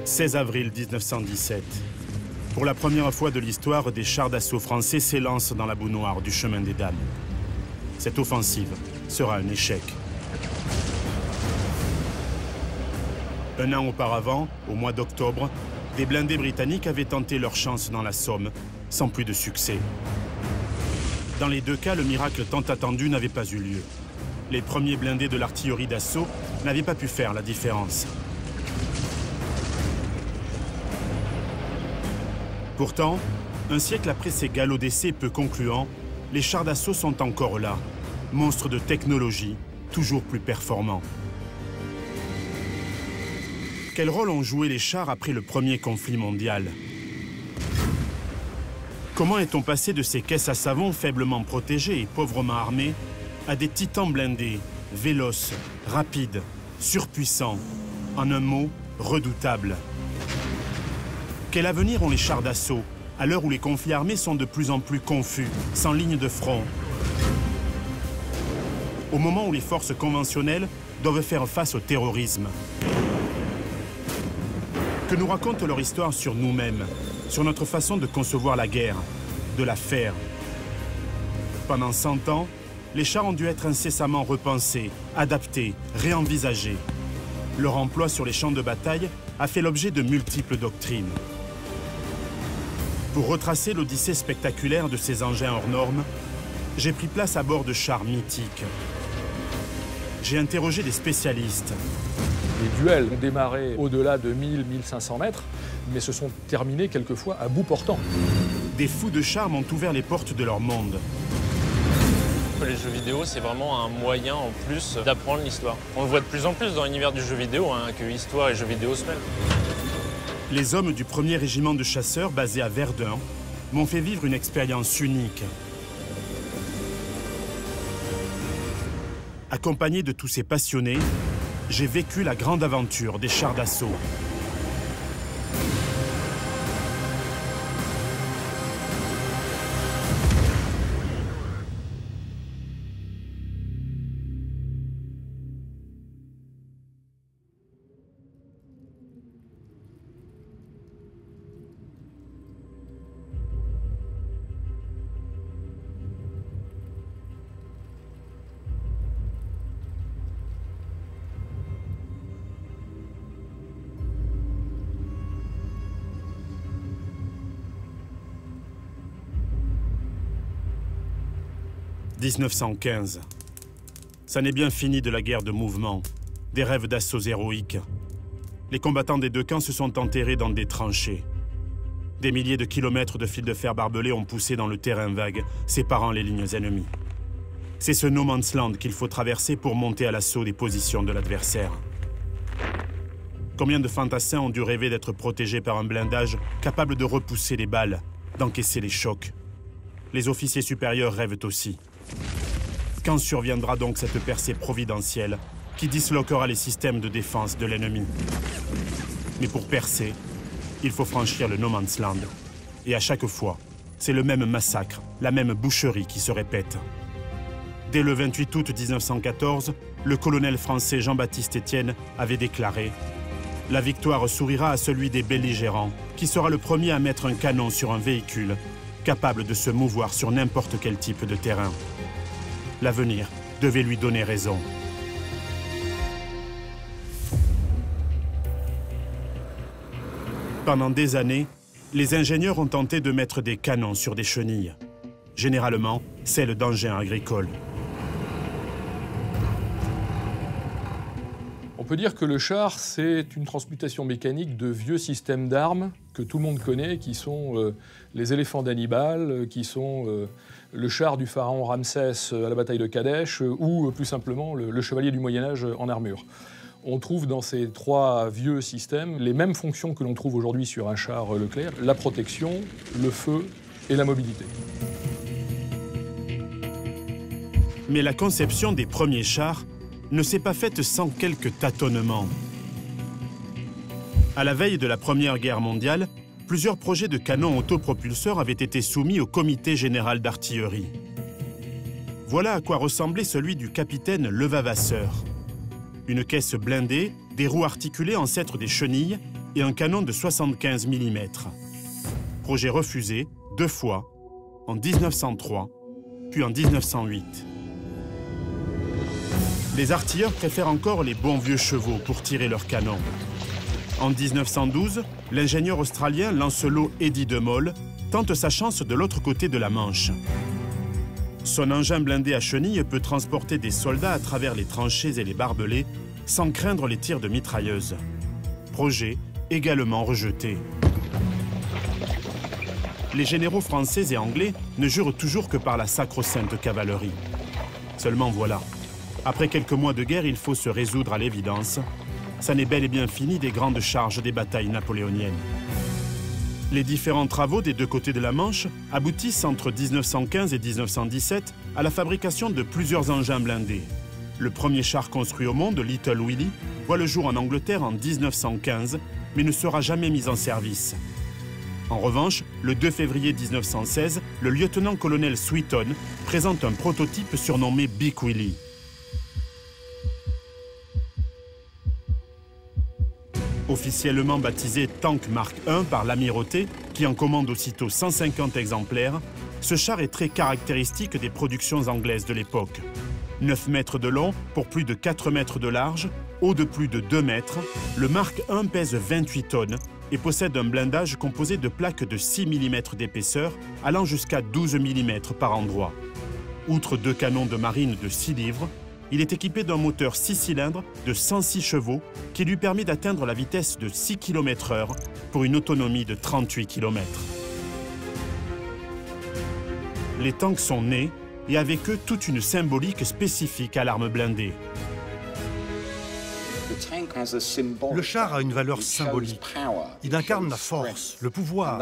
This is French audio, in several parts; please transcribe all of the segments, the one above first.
16 avril 1917. Pour la première fois de l'histoire, des chars d'assaut français s'élancent dans la boue noire du chemin des Dames. Cette offensive sera un échec. Un an auparavant, au mois d'octobre, des blindés britanniques avaient tenté leur chance dans la Somme, sans plus de succès. Dans les deux cas, le miracle tant attendu n'avait pas eu lieu. Les premiers blindés de l'artillerie d'assaut n'avaient pas pu faire la différence. Pourtant, un siècle après ces galops d'essai peu concluants, les chars d'assaut sont encore là, monstres de technologie, toujours plus performants. Quel rôle ont joué les chars après le premier conflit mondial? Comment est-on passé de ces caisses à savon faiblement protégées et pauvrement armées à des titans blindés, véloces, rapides, surpuissants, en un mot, redoutables? Quel avenir ont les chars d'assaut, à l'heure où les conflits armés sont de plus en plus confus, sans ligne de front? Au moment où les forces conventionnelles doivent faire face au terrorisme. Que nous raconte leur histoire sur nous-mêmes, sur notre façon de concevoir la guerre, de la faire? Pendant 100 ans, les chars ont dû être incessamment repensés, adaptés, réenvisagés. Leur emploi sur les champs de bataille a fait l'objet de multiples doctrines. Pour retracer l'odyssée spectaculaire de ces engins hors normes, j'ai pris place à bord de chars mythiques. J'ai interrogé des spécialistes. Les duels ont démarré au-delà de 1000-1500 mètres, mais se sont terminés quelquefois à bout portant. Des fous de chars m'ont ouvert les portes de leur monde. Les jeux vidéo, c'est vraiment un moyen en plus d'apprendre l'histoire. On le voit de plus en plus dans l'univers du jeu vidéo, que histoire et jeux vidéo se mêlent. Les hommes du 1er régiment de chasseurs, basé à Verdun, m'ont fait vivre une expérience unique. Accompagné de tous ces passionnés, j'ai vécu la grande aventure des chars d'assaut. « 1915. Ça n'est bien fini de la guerre de mouvement, des rêves d'assauts héroïques. Les combattants des deux camps se sont enterrés dans des tranchées. Des milliers de kilomètres de fils de fer barbelés ont poussé dans le terrain vague, séparant les lignes ennemies. C'est ce no man's land qu'il faut traverser pour monter à l'assaut des positions de l'adversaire. Combien de fantassins ont dû rêver d'être protégés par un blindage capable de repousser les balles, d'encaisser les chocs? Les officiers supérieurs rêvent aussi. Quand surviendra donc cette percée providentielle qui disloquera les systèmes de défense de l'ennemi? Mais pour percer, il faut franchir le no man's land. Et à chaque fois, c'est le même massacre, la même boucherie qui se répète. Dès le 28 août 1914, le colonel français Jean-Baptiste Estienne avait déclaré « La victoire sourira à celui des belligérants, qui sera le premier à mettre un canon sur un véhicule, capable de se mouvoir sur n'importe quel type de terrain. » L'avenir devait lui donner raison. Pendant des années, les ingénieurs ont tenté de mettre des canons sur des chenilles, généralement celles d'engins agricoles. On peut dire que le char, c'est une transmutation mécanique de vieux systèmes d'armes que tout le monde connaît, qui sont les éléphants d'Hannibal, qui sont le char du pharaon Ramsès à la bataille de Kadesh, ou plus simplement le chevalier du Moyen-Âge en armure. On trouve dans ces trois vieux systèmes les mêmes fonctions que l'on trouve aujourd'hui sur un char Leclerc, la protection, le feu et la mobilité. Mais la conception des premiers chars ne s'est pas faite sans quelques tâtonnements. À la veille de la Première Guerre mondiale, plusieurs projets de canons autopropulseurs avaient été soumis au Comité général d'artillerie. Voilà à quoi ressemblait celui du capitaine Levavasseur. Une caisse blindée, des roues articulées ancêtres des chenilles, et un canon de 75 mm. Projet refusé 2 fois, en 1903, puis en 1908. Les artilleurs préfèrent encore les bons vieux chevaux pour tirer leurs canons. En 1912, l'ingénieur australien Lancelot Eddy de Mol tente sa chance de l'autre côté de la Manche. Son engin blindé à chenilles peut transporter des soldats à travers les tranchées et les barbelés sans craindre les tirs de mitrailleuses. Projet également rejeté. Les généraux français et anglais ne jurent toujours que par la sacro-sainte cavalerie. Seulement voilà, après quelques mois de guerre, il faut se résoudre à l'évidence. Ça n'est bel et bien fini des grandes charges des batailles napoléoniennes. Les différents travaux des deux côtés de la Manche aboutissent entre 1915 et 1917 à la fabrication de plusieurs engins blindés. Le premier char construit au monde, Little Willie, voit le jour en Angleterre en 1915, mais ne sera jamais mis en service. En revanche, le 2 février 1916, le lieutenant-colonel Sweeton présente un prototype surnommé Big Willie. Officiellement baptisé Tank Mark I par l'Amirauté, qui en commande aussitôt 150 exemplaires, ce char est très caractéristique des productions anglaises de l'époque. 9 mètres de long pour plus de 4 mètres de large, haut de plus de 2 mètres, le Mark I pèse 28 tonnes et possède un blindage composé de plaques de 6 mm d'épaisseur allant jusqu'à 12 mm par endroit. Outre 2 canons de marine de 6 livres, il est équipé d'un moteur 6 cylindres de 106 chevaux qui lui permet d'atteindre la vitesse de 6 km/h pour une autonomie de 38 km. Les tanks sont nés et avec eux toute une symbolique spécifique à l'arme blindée. Le char a une valeur symbolique. Il incarne la force, le pouvoir.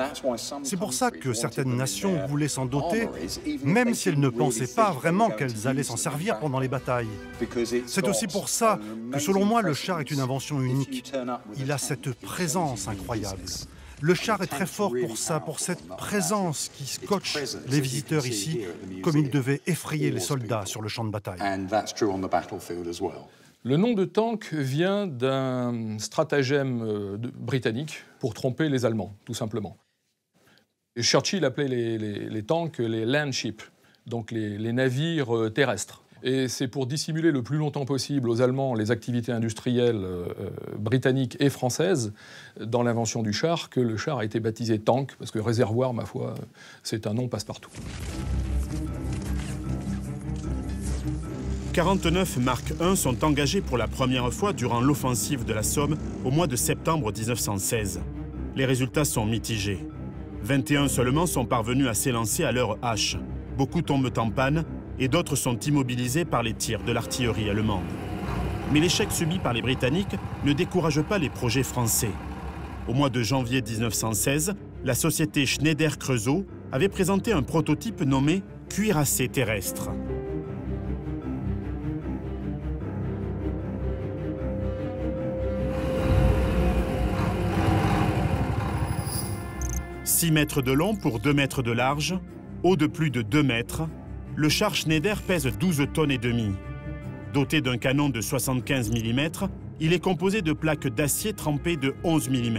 C'est pour ça que certaines nations voulaient s'en doter, même si elles ne pensaient pas vraiment qu'elles allaient s'en servir pendant les batailles. C'est aussi pour ça que, selon moi, le char est une invention unique. Il a cette présence incroyable. Le char est très fort pour ça, pour cette présence qui scotche les visiteurs ici, comme il devait effrayer les soldats sur le champ de bataille. Le nom de tank vient d'un stratagème britannique pour tromper les Allemands, tout simplement. Et Churchill appelait les tanks les land ships, donc les navires terrestres. Et c'est pour dissimuler le plus longtemps possible aux Allemands les activités industrielles britanniques et françaises dans l'invention du char que le char a été baptisé tank, parce que réservoir, ma foi, c'est un nom passe-partout. 49 Mark I sont engagés pour la première fois durant l'offensive de la Somme au mois de septembre 1916. Les résultats sont mitigés. 21 seulement sont parvenus à s'élancer à leur hache. Beaucoup tombent en panne et d'autres sont immobilisés par les tirs de l'artillerie allemande. Mais l'échec subi par les Britanniques ne décourage pas les projets français. Au mois de janvier 1916, la société Schneider Creusot avait présenté un prototype nommé cuirassé terrestre. « 6 mètres de long pour 2 mètres de large, haut de plus de 2 mètres, le char Schneider pèse 12 tonnes et demie. Doté d'un canon de 75 mm, il est composé de plaques d'acier trempées de 11 mm.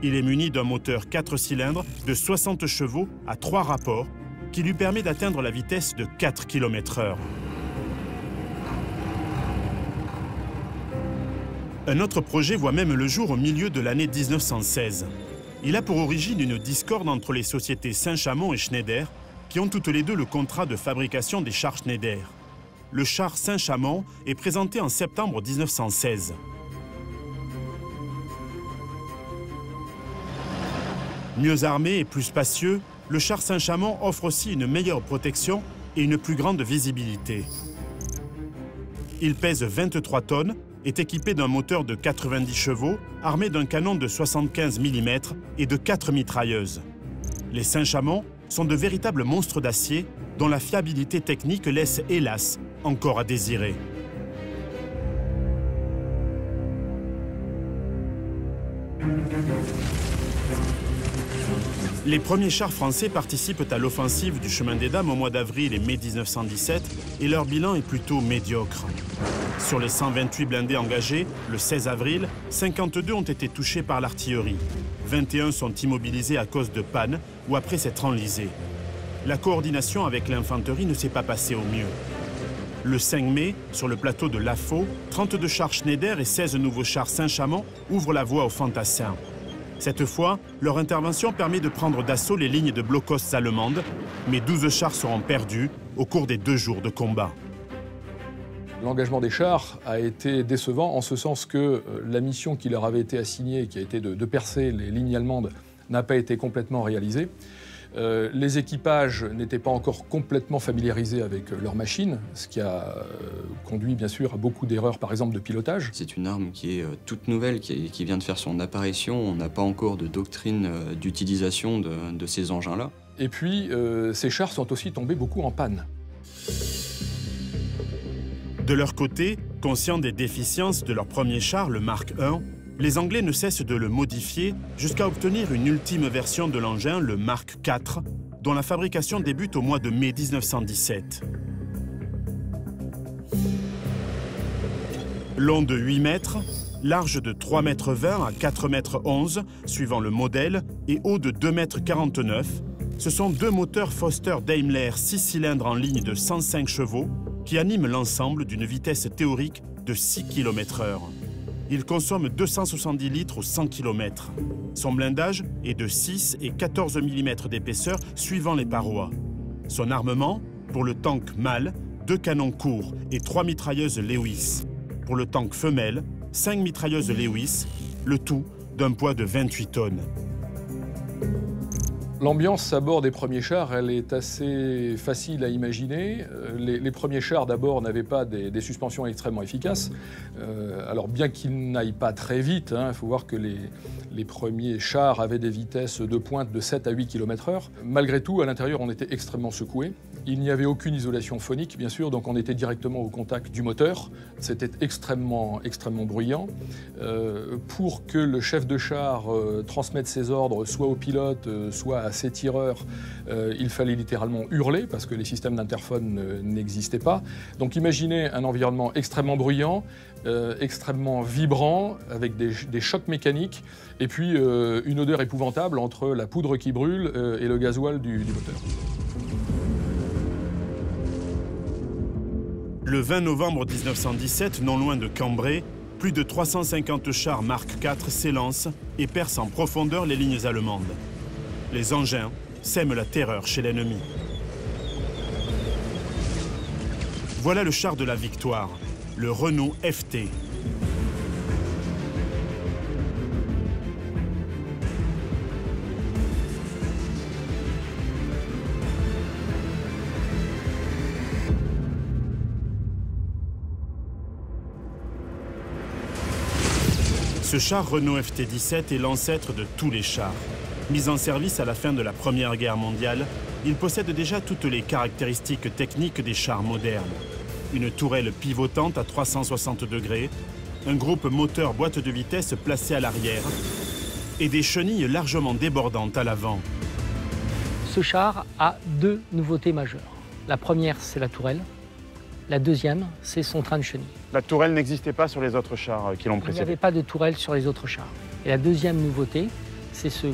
Il est muni d'un moteur 4 cylindres de 60 chevaux à 3 rapports qui lui permet d'atteindre la vitesse de 4 km/h. Un autre projet voit même le jour au milieu de l'année 1916. Il a pour origine une discorde entre les sociétés Saint-Chamond et Schneider, qui ont toutes les deux le contrat de fabrication des chars Schneider. Le char Saint-Chamond est présenté en septembre 1916. Mieux armé et plus spacieux, le char Saint-Chamond offre aussi une meilleure protection et une plus grande visibilité. Il pèse 23 tonnes, est équipé d'un moteur de 90 chevaux, armé d'un canon de 75 mm et de 4 mitrailleuses. Les Saint-Chamond sont de véritables monstres d'acier dont la fiabilité technique laisse, hélas, encore à désirer. Les premiers chars français participent à l'offensive du Chemin des Dames au mois d'avril et mai 1917 et leur bilan est plutôt médiocre. Sur les 128 blindés engagés, le 16 avril, 52 ont été touchés par l'artillerie. 21 sont immobilisés à cause de panne ou après s'être enlisés. La coordination avec l'infanterie ne s'est pas passée au mieux. Le 5 mai, sur le plateau de Lafaux, 32 chars Schneider et 16 nouveaux chars Saint-Chamond ouvrent la voie aux fantassins. Cette fois, leur intervention permet de prendre d'assaut les lignes de blocos allemandes, mais 12 chars seront perdus au cours des 2 jours de combat. L'engagement des chars a été décevant en ce sens que la mission qui leur avait été assignée, qui a été de percer les lignes allemandes, n'a pas été complètement réalisée. Les équipages n'étaient pas encore complètement familiarisés avec leurs machines, ce qui a conduit bien sûr à beaucoup d'erreurs, par exemple de pilotage. C'est une arme qui est toute nouvelle, qui vient de faire son apparition. On n'a pas encore de doctrine d'utilisation de ces engins-là. Et puis, ces chars sont aussi tombés beaucoup en panne. De leur côté, conscients des déficiences de leur premier char, le Mark I, les Anglais ne cessent de le modifier jusqu'à obtenir une ultime version de l'engin, le Mark IV, dont la fabrication débute au mois de mai 1917. Long de 8 mètres, large de 3,20 mètres à 4,11 mètres, suivant le modèle, et haut de 2,49 mètres, ce sont 2 moteurs Foster Daimler 6 cylindres en ligne de 105 chevaux qui animent l'ensemble d'une vitesse théorique de 6 km/h. Il consomme 270 litres au 100 km. Son blindage est de 6 et 14 mm d'épaisseur suivant les parois. Son armement, pour le tank mâle, 2 canons courts et 3 mitrailleuses Lewis. Pour le tank femelle, 5 mitrailleuses Lewis, le tout d'un poids de 28 tonnes. L'ambiance à bord des premiers chars, elle est assez facile à imaginer. Les premiers chars, d'abord, n'avaient pas des suspensions extrêmement efficaces. Alors, bien qu'ils n'aillent pas très vite, il faut voir que les premiers chars avaient des vitesses de pointe de 7 à 8 km/h. Malgré tout, à l'intérieur, on était extrêmement secoué. Il n'y avait aucune isolation phonique, bien sûr, donc on était directement au contact du moteur. C'était extrêmement bruyant. Pour que le chef de char transmette ses ordres, soit au pilote, soit à ses tireurs, il fallait littéralement hurler, parce que les systèmes d'interphone n'existaient pas. Donc imaginez un environnement extrêmement bruyant, extrêmement vibrant, avec des chocs mécaniques, et puis une odeur épouvantable entre la poudre qui brûle et le gasoil du moteur. Le 20 novembre 1917, non loin de Cambrai, plus de 350 chars Mark IV s'élancent et percent en profondeur les lignes allemandes. Les engins sèment la terreur chez l'ennemi. Voilà le char de la victoire, le Renault FT. Ce char Renault FT-17 est l'ancêtre de tous les chars. Mis en service à la fin de la Première Guerre mondiale, il possède déjà toutes les caractéristiques techniques des chars modernes. Une tourelle pivotante à 360 degrés, un groupe moteur boîte de vitesse placé à l'arrière et des chenilles largement débordantes à l'avant. Ce char a 2 nouveautés majeures. La première, c'est la tourelle. La deuxième, c'est son train de chenilles. La tourelle n'existait pas sur les autres chars qui l'ont précédé. Il n'y avait pas de tourelle sur les autres chars. Et la deuxième nouveauté, c'est ce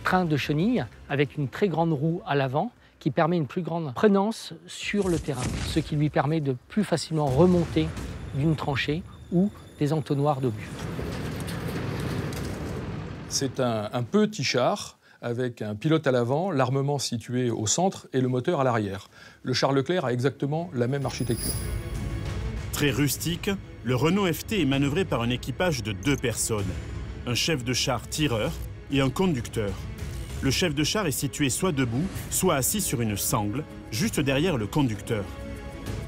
train de chenilles avec une très grande roue à l'avant qui permet une plus grande prenance sur le terrain, ce qui lui permet de plus facilement remonter d'une tranchée ou des entonnoirs d'obus. C'est un petit char avec un pilote à l'avant, l'armement situé au centre et le moteur à l'arrière. Le char Leclerc a exactement la même architecture. Très rustique, le Renault FT est manœuvré par un équipage de 2 personnes. Un chef de char tireur et un conducteur. Le chef de char est situé soit debout, soit assis sur une sangle, juste derrière le conducteur.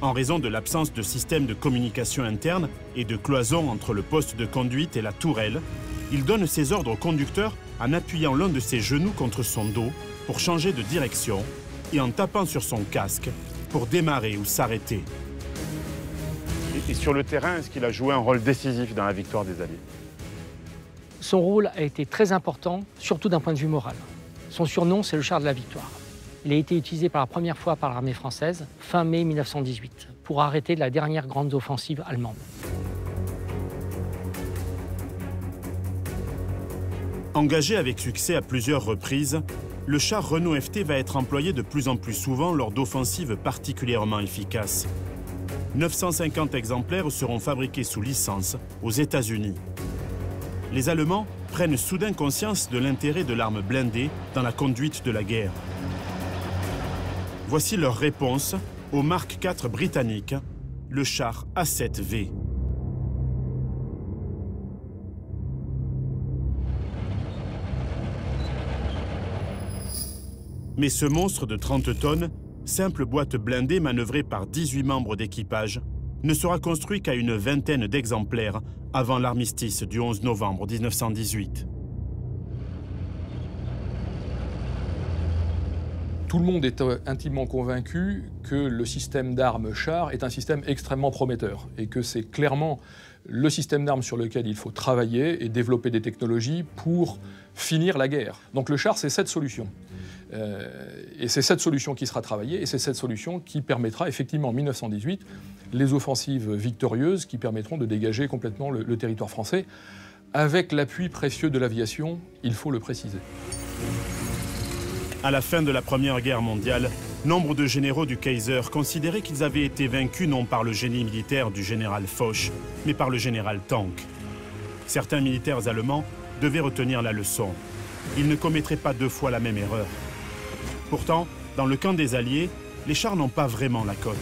En raison de l'absence de système de communication interne et de cloison entre le poste de conduite et la tourelle, il donne ses ordres au conducteur en appuyant l'un de ses genoux contre son dos pour changer de direction et en tapant sur son casque pour démarrer ou s'arrêter. Et sur le terrain, est-ce qu'il a joué un rôle décisif dans la victoire des Alliés? Son rôle a été très important, surtout d'un point de vue moral. Son surnom, c'est le char de la victoire. Il a été utilisé pour la première fois par l'armée française fin mai 1918 pour arrêter la dernière grande offensive allemande. Engagé avec succès à plusieurs reprises, le char Renault FT va être employé de plus en plus souvent lors d'offensives particulièrement efficaces. 950 exemplaires seront fabriqués sous licence aux États-Unis. Les Allemands prennent soudain conscience de l'intérêt de l'arme blindée dans la conduite de la guerre. Voici leur réponse au Mark IV britannique, le char A7V. Mais ce monstre de 30 tonnes, simple boîte blindée manœuvrée par 18 membres d'équipage, ne sera construit qu'à une vingtaine d'exemplaires avant l'armistice du 11 novembre 1918. Tout le monde est intimement convaincu que le système d'armes char est un système extrêmement prometteur et que c'est clairement le système d'armes sur lequel il faut travailler et développer des technologies pour finir la guerre. Donc le char, c'est cette solution. Et c'est cette solution qui sera travaillée et c'est cette solution qui permettra effectivement en 1918 les offensives victorieuses qui permettront de dégager complètement le territoire français avec l'appui précieux de l'aviation, il faut le préciser. À la fin de la Première Guerre mondiale, nombre de généraux du Kaiser considéraient qu'ils avaient été vaincus non par le génie militaire du général Foch, mais par le général Tank. Certains militaires allemands devaient retenir la leçon. Ils ne commettraient pas deux fois la même erreur. Pourtant, dans le camp des Alliés, les chars n'ont pas vraiment la cote.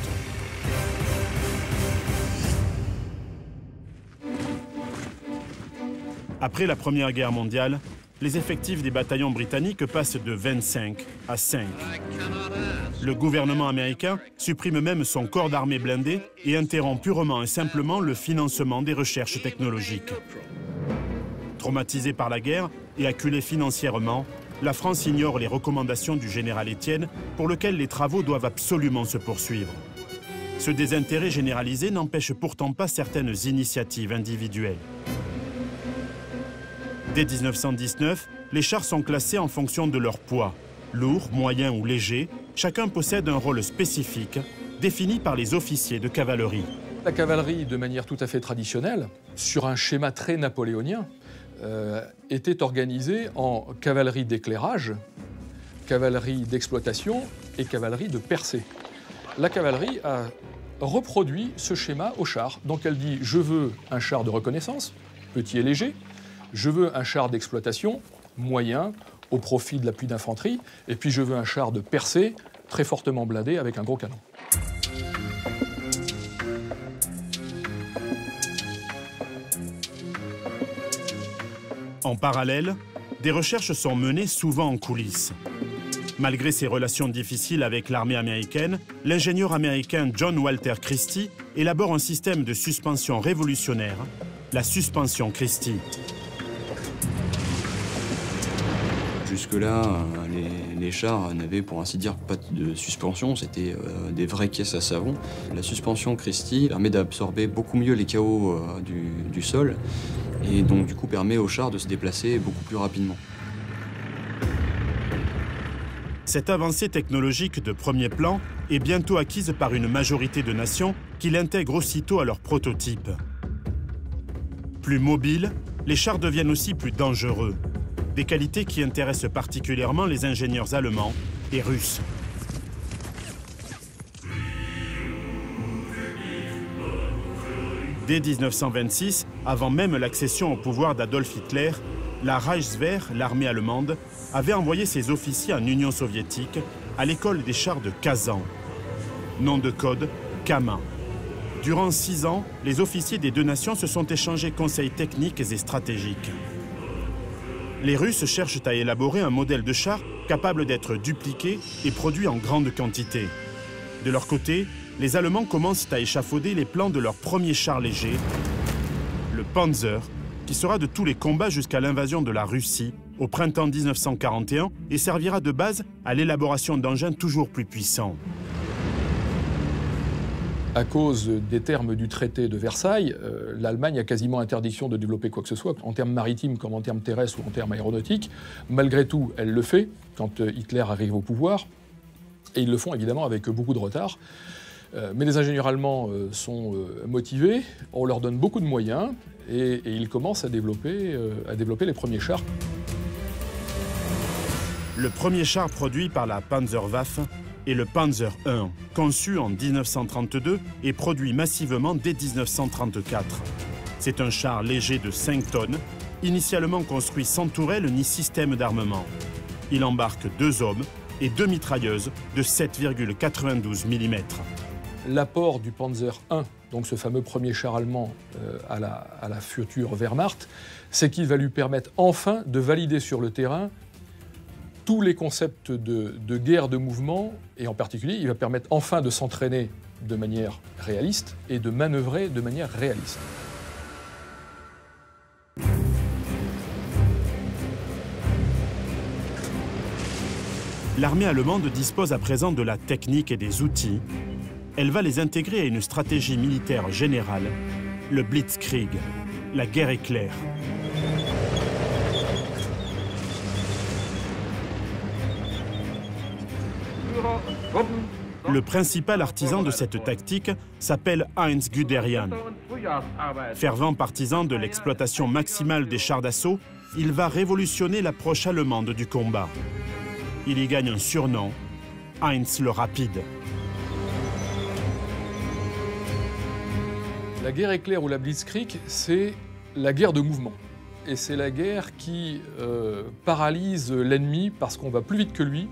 Après la Première Guerre mondiale, les effectifs des bataillons britanniques passent de 25 à 5. Le gouvernement américain supprime même son corps d'armée blindé et interrompt purement et simplement le financement des recherches technologiques. Traumatisée par la guerre et acculée financièrement, la France ignore les recommandations du général Étienne pour lequel les travaux doivent absolument se poursuivre. Ce désintérêt généralisé n'empêche pourtant pas certaines initiatives individuelles. Dès 1919, les chars sont classés en fonction de leur poids. Lourd, moyen ou léger, chacun possède un rôle spécifique, défini par les officiers de cavalerie. La cavalerie, de manière tout à fait traditionnelle, sur un schéma très napoléonien, était organisée en cavalerie d'éclairage, cavalerie d'exploitation et cavalerie de percée. La cavalerie a reproduit ce schéma au char. Donc elle dit « je veux un char de reconnaissance, petit et léger », je veux un char d'exploitation, moyen, au profit de l'appui d'infanterie, et puis je veux un char de percée, très fortement blindé, avec un gros canon. En parallèle, des recherches sont menées souvent en coulisses. Malgré ses relations difficiles avec l'armée américaine, l'ingénieur américain John Walter Christie élabore un système de suspension révolutionnaire, la suspension Christie. Jusque-là, les chars n'avaient pour ainsi dire pas de suspension, c'était des vraies caisses à savon. La suspension Christie permet d'absorber beaucoup mieux les chaos du sol et donc du coup permet aux chars de se déplacer beaucoup plus rapidement. Cette avancée technologique de premier plan est bientôt acquise par une majorité de nations qui l'intègrent aussitôt à leur prototype. Plus mobiles, les chars deviennent aussi plus dangereux. Des qualités qui intéressent particulièrement les ingénieurs allemands et russes. Dès 1926, avant même l'accession au pouvoir d'Adolf Hitler, la Reichswehr, l'armée allemande, avait envoyé ses officiers en Union soviétique à l'école des chars de Kazan. Nom de code, Kama. Durant 6 ans, les officiers des deux nations se sont échangés conseils techniques et stratégiques. Les Russes cherchent à élaborer un modèle de char capable d'être dupliqué et produit en grande quantité. De leur côté, les Allemands commencent à échafauder les plans de leur premier char léger, le Panzer, qui sera de tous les combats jusqu'à l'invasion de la Russie au printemps 1941 et servira de base à l'élaboration d'engins toujours plus puissants. À cause des termes du traité de Versailles, l'Allemagne a quasiment interdiction de développer quoi que ce soit, en termes maritimes comme en termes terrestres ou en termes aéronautiques. Malgré tout, elle le fait quand Hitler arrive au pouvoir. Et ils le font évidemment avec beaucoup de retard. Mais les ingénieurs allemands sont motivés, on leur donne beaucoup de moyens et ils commencent à développer les premiers chars. Le premier char produit par la Panzerwaffe est le Panzer I, conçu en 1932 et produit massivement dès 1934. C'est un char léger de 5 tonnes, initialement construit sans tourelle ni système d'armement. Il embarque 2 hommes et 2 mitrailleuses de 7,92 mm. L'apport du Panzer I, donc ce fameux premier char allemand à la future Wehrmacht, c'est qu'il va lui permettre enfin de valider sur le terrain tous les concepts de guerre de mouvement, et en particulier, il va permettre enfin de s'entraîner de manière réaliste et de manœuvrer de manière réaliste. L'armée allemande dispose à présent de la technique et des outils. Elle va les intégrer à une stratégie militaire générale, le Blitzkrieg, la guerre éclair. Le principal artisan de cette tactique s'appelle Heinz Guderian. Fervent partisan de l'exploitation maximale des chars d'assaut, il va révolutionner l'approche allemande du combat. Il y gagne un surnom, Heinz le Rapide. La guerre éclair ou la Blitzkrieg, c'est la guerre de mouvement. Et c'est la guerre qui paralyse l'ennemi parce qu'on va plus vite que lui,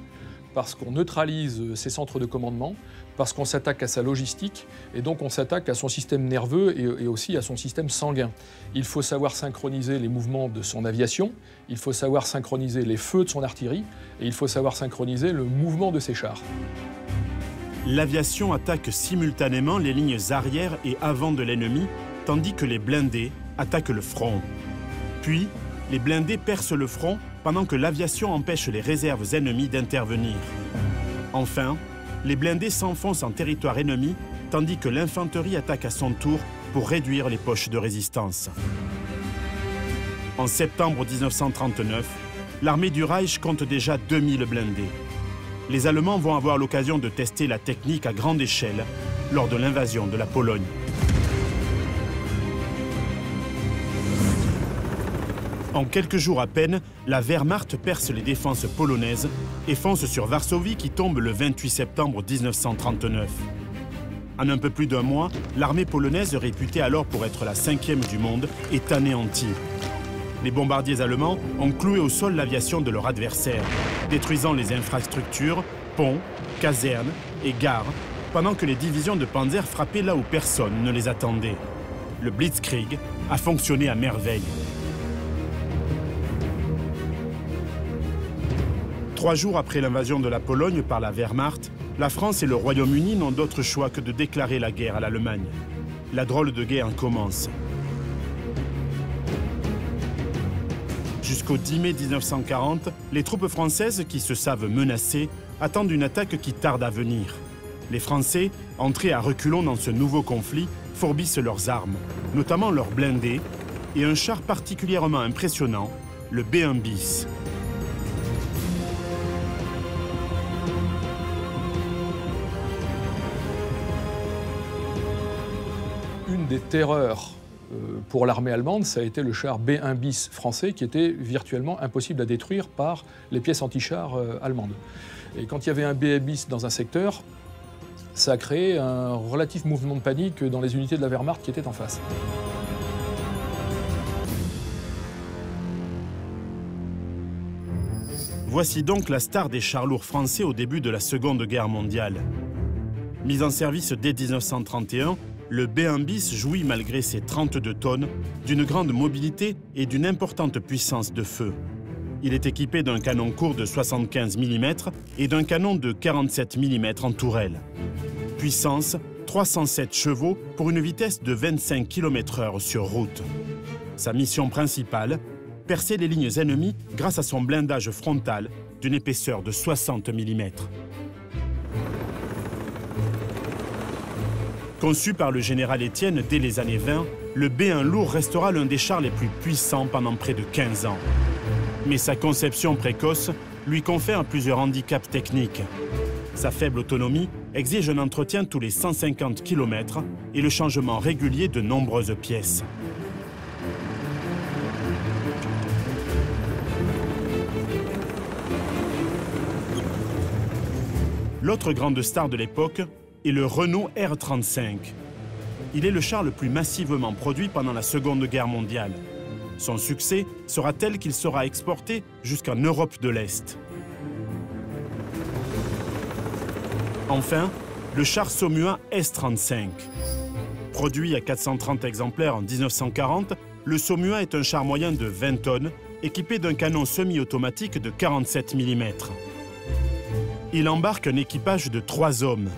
parce qu'on neutralise ses centres de commandement, parce qu'on s'attaque à sa logistique, et donc on s'attaque à son système nerveux et aussi à son système sanguin. Il faut savoir synchroniser les mouvements de son aviation, il faut savoir synchroniser les feux de son artillerie, et il faut savoir synchroniser le mouvement de ses chars. L'aviation attaque simultanément les lignes arrière et avant de l'ennemi, tandis que les blindés attaquent le front. Puis, les blindés percent le front pendant que l'aviation empêche les réserves ennemies d'intervenir. Enfin, les blindés s'enfoncent en territoire ennemi, tandis que l'infanterie attaque à son tour pour réduire les poches de résistance. En septembre 1939, l'armée du Reich compte déjà 2000 blindés. Les Allemands vont avoir l'occasion de tester la technique à grande échelle lors de l'invasion de la Pologne. En quelques jours à peine, la Wehrmacht perce les défenses polonaises et fonce sur Varsovie qui tombe le 28 septembre 1939. En un peu plus d'un mois, l'armée polonaise, réputée alors pour être la 5e du monde, est anéantie. Les bombardiers allemands ont cloué au sol l'aviation de leur adversaire, détruisant les infrastructures, ponts, casernes et gares, pendant que les divisions de Panzer frappaient là où personne ne les attendait. Le Blitzkrieg a fonctionné à merveille. 3 jours après l'invasion de la Pologne par la Wehrmacht, la France et le Royaume-Uni n'ont d'autre choix que de déclarer la guerre à l'Allemagne. La drôle de guerre commence. Jusqu'au 10 mai 1940, les troupes françaises, qui se savent menacées, attendent une attaque qui tarde à venir. Les Français, entrés à reculons dans ce nouveau conflit, fourbissent leurs armes, notamment leurs blindés, et un char particulièrement impressionnant, le B1 bis. Une des terreurs pour l'armée allemande, ça a été le char B1 bis français qui était virtuellement impossible à détruire par les pièces anti-chars allemandes. Et quand il y avait un B1 bis dans un secteur, ça a créé un relatif mouvement de panique dans les unités de la Wehrmacht qui étaient en face. Voici donc la star des chars lourds français au début de la Seconde Guerre mondiale. Mis en service dès 1931, le B1 bis jouit, malgré ses 32 tonnes, d'une grande mobilité et d'une importante puissance de feu. Il est équipé d'un canon court de 75 mm et d'un canon de 47 mm en tourelle. Puissance, 307 chevaux pour une vitesse de 25 km/h sur route. Sa mission principale, percer les lignes ennemies grâce à son blindage frontal d'une épaisseur de 60 mm. Conçu par le général Etienne dès les années 20, le B1 lourd restera l'un des chars les plus puissants pendant près de 15 ans. Mais sa conception précoce lui confère plusieurs handicaps techniques. Sa faible autonomie exige un entretien tous les 150 km et le changement régulier de nombreuses pièces. L'autre grande star de l'époque est le Renault R35. Il est le char le plus massivement produit pendant la Seconde Guerre mondiale. Son succès sera tel qu'il sera exporté jusqu'en Europe de l'Est. Enfin, le char Saumuat S35. Produit à 430 exemplaires en 1940, le Saumuat est un char moyen de 20 tonnes, équipé d'un canon semi-automatique de 47 mm. Il embarque un équipage de 3 hommes.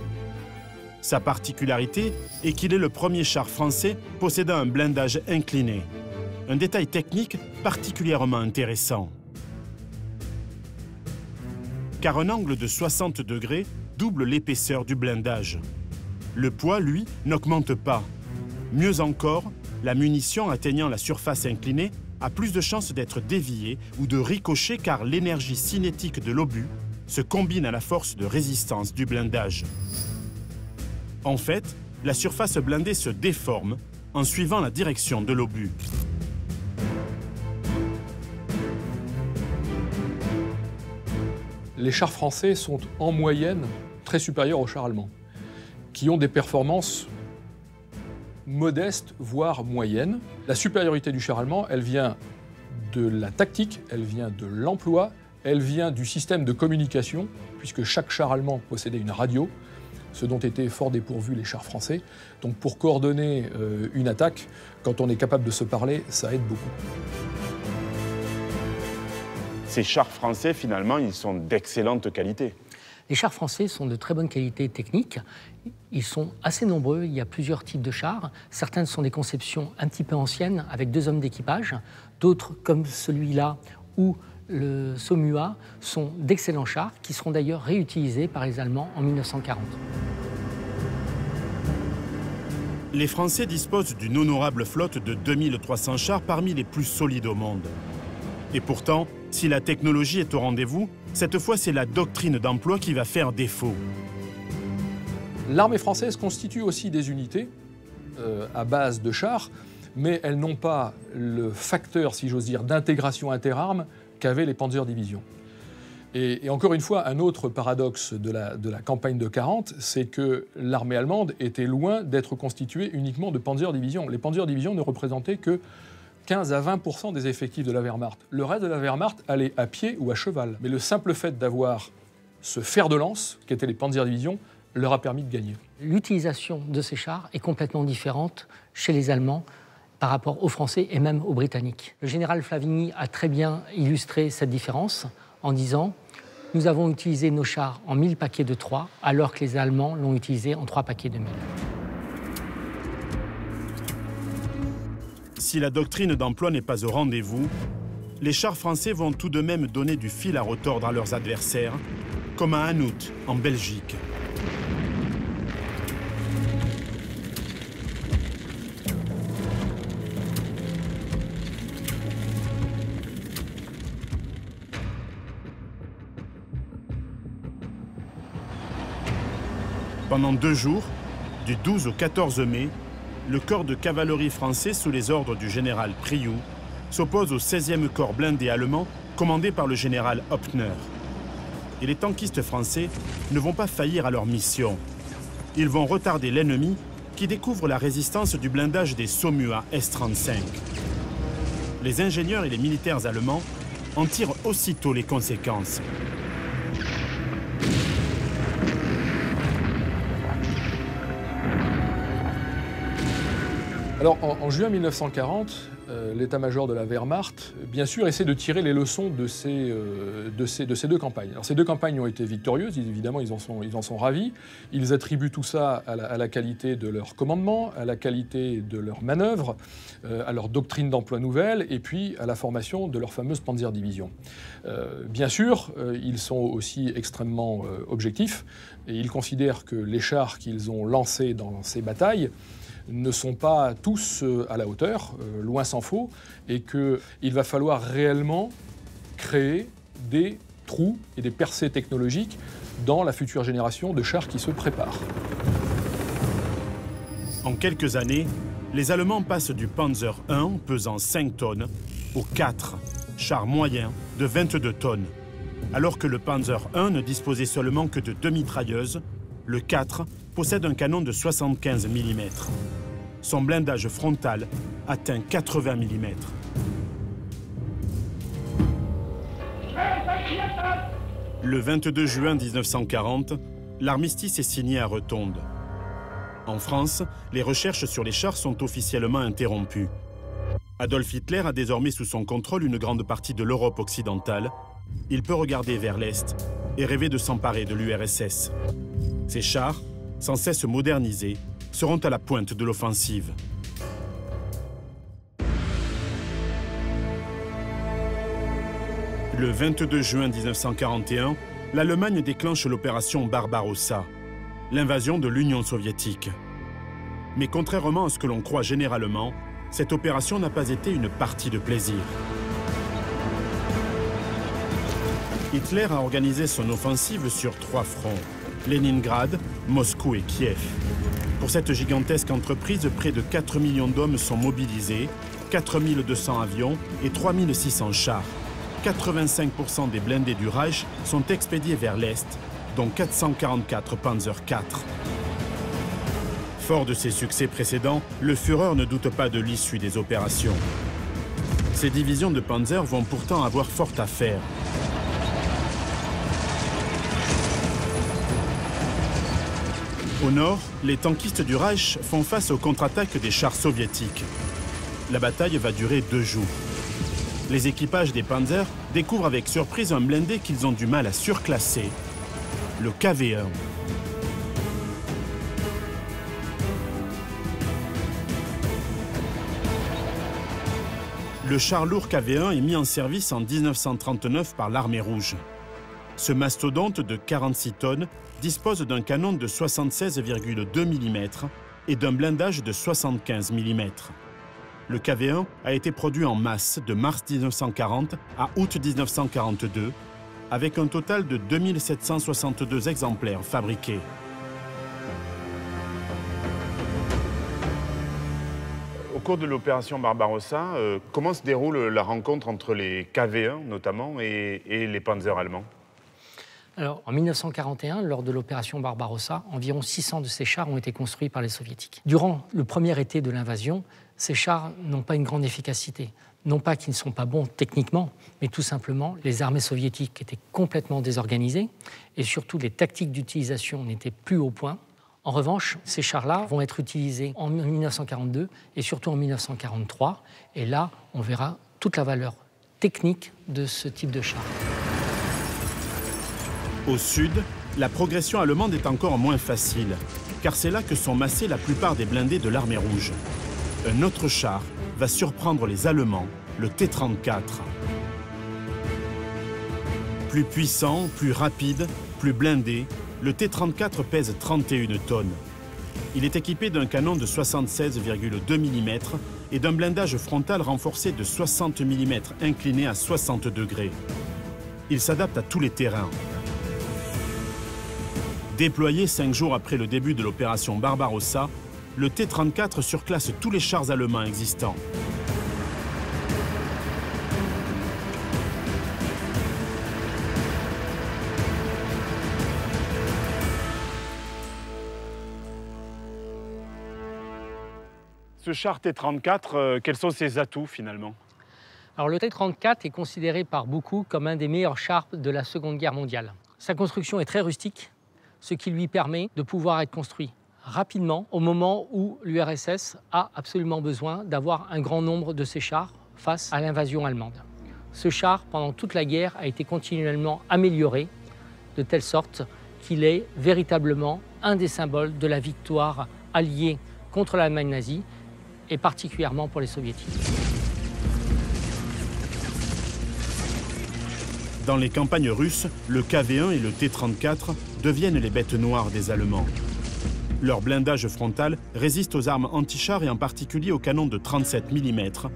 Sa particularité est qu'il est le premier char français possédant un blindage incliné. Un détail technique particulièrement intéressant. Car un angle de 60 degrés double l'épaisseur du blindage. Le poids, lui, n'augmente pas. Mieux encore, la munition atteignant la surface inclinée a plus de chances d'être déviée ou de ricocher car l'énergie cinétique de l'obus se combine à la force de résistance du blindage. En fait, la surface blindée se déforme en suivant la direction de l'obus. Les chars français sont en moyenne très supérieurs aux chars allemands, qui ont des performances modestes, voire moyennes. La supériorité du char allemand, elle vient de la tactique, elle vient de l'emploi, elle vient du système de communication, puisque chaque char allemand possédait une radio, ce dont étaient fort dépourvus les chars français. Donc pour coordonner une attaque, quand on est capable de se parler, ça aide beaucoup. Ces chars français, finalement, ils sont d'excellente qualité. Les chars français sont de très bonne qualité technique. Ils sont assez nombreux, il y a plusieurs types de chars. Certaines sont des conceptions un petit peu anciennes, avec 2 hommes d'équipage. D'autres, comme celui-là, ou le Saumuat, sont d'excellents chars, qui seront d'ailleurs réutilisés par les Allemands en 1940. Les Français disposent d'une honorable flotte de 2300 chars parmi les plus solides au monde. Et pourtant, si la technologie est au rendez-vous, cette fois c'est la doctrine d'emploi qui va faire défaut. L'armée française constitue aussi des unités à base de chars, mais elles n'ont pas le facteur, si j'ose dire, d'intégration interarmes qu'avaient les Panzerdivisions. Et encore une fois, un autre paradoxe de la campagne de 40, c'est que l'armée allemande était loin d'être constituée uniquement de Panzerdivisions. Les Panzerdivisions ne représentaient que 15 à 20% des effectifs de la Wehrmacht. Le reste de la Wehrmacht allait à pied ou à cheval. Mais le simple fait d'avoir ce fer de lance, qu'étaient les Panzerdivisions, leur a permis de gagner. L'utilisation de ces chars est complètement différente chez les Allemands par rapport aux Français et même aux Britanniques. Le général Flavigny a très bien illustré cette différence en disant « Nous avons utilisé nos chars en 1000 paquets de 3, alors que les Allemands l'ont utilisé en 3 paquets de 1000. » Si la doctrine d'emploi n'est pas au rendez-vous, les chars français vont tout de même donner du fil à retordre à leurs adversaires, comme à Hanout, en Belgique. Pendant 2 jours, du 12 au 14 mai, le corps de cavalerie français sous les ordres du général Priou s'oppose au 16e corps blindé allemand commandé par le général Hauptner. Et les tankistes français ne vont pas faillir à leur mission. Ils vont retarder l'ennemi qui découvre la résistance du blindage des Saumuat S-35. Les ingénieurs et les militaires allemands en tirent aussitôt les conséquences. Alors, en juin 1940, l'état-major de la Wehrmacht, bien sûr, essaie de tirer les leçons de ces 2 campagnes. Alors, ces 2 campagnes ont été victorieuses, évidemment, ils en sont ravis. Ils attribuent tout ça à la qualité de leur commandement, à la qualité de leurs manœuvres, à leur doctrine d'emploi nouvelle, et puis à la formation de leur fameuse Panzerdivision. Bien sûr, ils sont aussi extrêmement objectifs, et ils considèrent que les chars qu'ils ont lancés dans ces batailles ne sont pas tous à la hauteur, loin s'en faut, et qu'il va falloir réellement créer des trous et des percées technologiques dans la future génération de chars qui se préparent. En quelques années, les Allemands passent du Panzer I, pesant 5 tonnes, au 4, char moyen de 22 tonnes. Alors que le Panzer I ne disposait seulement que de 2 mitrailleuses, le 4 possède un canon de 75 mm. Son blindage frontal atteint 80 mm. Le 22 juin 1940, l'armistice est signé à Rotonde. En France, les recherches sur les chars sont officiellement interrompues. Adolf Hitler a désormais sous son contrôle une grande partie de l'Europe occidentale. Il peut regarder vers l'Est et rêver de s'emparer de l'URSS. Ces chars, sans cesse modernisés, seront à la pointe de l'offensive. Le 22 juin 1941, l'Allemagne déclenche l'opération Barbarossa, l'invasion de l'Union soviétique. Mais contrairement à ce que l'on croit généralement, cette opération n'a pas été une partie de plaisir. Hitler a organisé son offensive sur 3 fronts, Leningrad, Moscou et Kiev. Pour cette gigantesque entreprise, près de 4 millions d'hommes sont mobilisés, 4200 avions et 3600 chars. 85% des blindés du Reich sont expédiés vers l'Est, dont 444 Panzer IV. Fort de ses succès précédents, le Führer ne doute pas de l'issue des opérations. Ces divisions de Panzer vont pourtant avoir fort à faire. Au nord, les tankistes du Reich font face aux contre-attaques des chars soviétiques. La bataille va durer 2 jours. Les équipages des Panzers découvrent avec surprise un blindé qu'ils ont du mal à surclasser, le KV-1. Le char lourd KV-1 est mis en service en 1939 par l'Armée rouge. Ce mastodonte de 46 tonnes dispose d'un canon de 76,2 mm et d'un blindage de 75 mm. Le KV-1 a été produit en masse de mars 1940 à août 1942, avec un total de 2762 exemplaires fabriqués. Au cours de l'opération Barbarossa, comment se déroule la rencontre entre les KV-1 notamment et les Panzers allemands? Alors, en 1941, lors de l'opération Barbarossa, environ 600 de ces chars ont été construits par les Soviétiques. Durant le premier été de l'invasion, ces chars n'ont pas une grande efficacité. Non pas qu'ils ne sont pas bons techniquement, mais tout simplement, les armées soviétiques étaient complètement désorganisées et surtout les tactiques d'utilisation n'étaient plus au point. En revanche, ces chars-là vont être utilisés en 1942 et surtout en 1943. Et là, on verra toute la valeur technique de ce type de char. Au sud, la progression allemande est encore moins facile, car c'est là que sont massés la plupart des blindés de l'Armée rouge. Un autre char va surprendre les Allemands, le T-34. Plus puissant, plus rapide, plus blindé, le T-34 pèse 31 tonnes. Il est équipé d'un canon de 76,2 mm et d'un blindage frontal renforcé de 60 mm incliné à 60 degrés. Il s'adapte à tous les terrains. Déployé 5 jours après le début de l'opération Barbarossa, le T-34 surclasse tous les chars allemands existants. Ce char T-34, quels sont ses atouts finalement? Alors le T-34 est considéré par beaucoup comme un des meilleurs chars de la Seconde Guerre mondiale. Sa construction est très rustique, ce qui lui permet de pouvoir être construit rapidement au moment où l'URSS a absolument besoin d'avoir un grand nombre de ces chars face à l'invasion allemande. Ce char, pendant toute la guerre, a été continuellement amélioré de telle sorte qu'il est véritablement un des symboles de la victoire alliée contre l'Allemagne nazie et particulièrement pour les Soviétiques. Dans les campagnes russes, le KV-1 et le T-34 deviennent les bêtes noires des Allemands. Leur blindage frontal résiste aux armes anti-chars et en particulier au canon de 37 mm,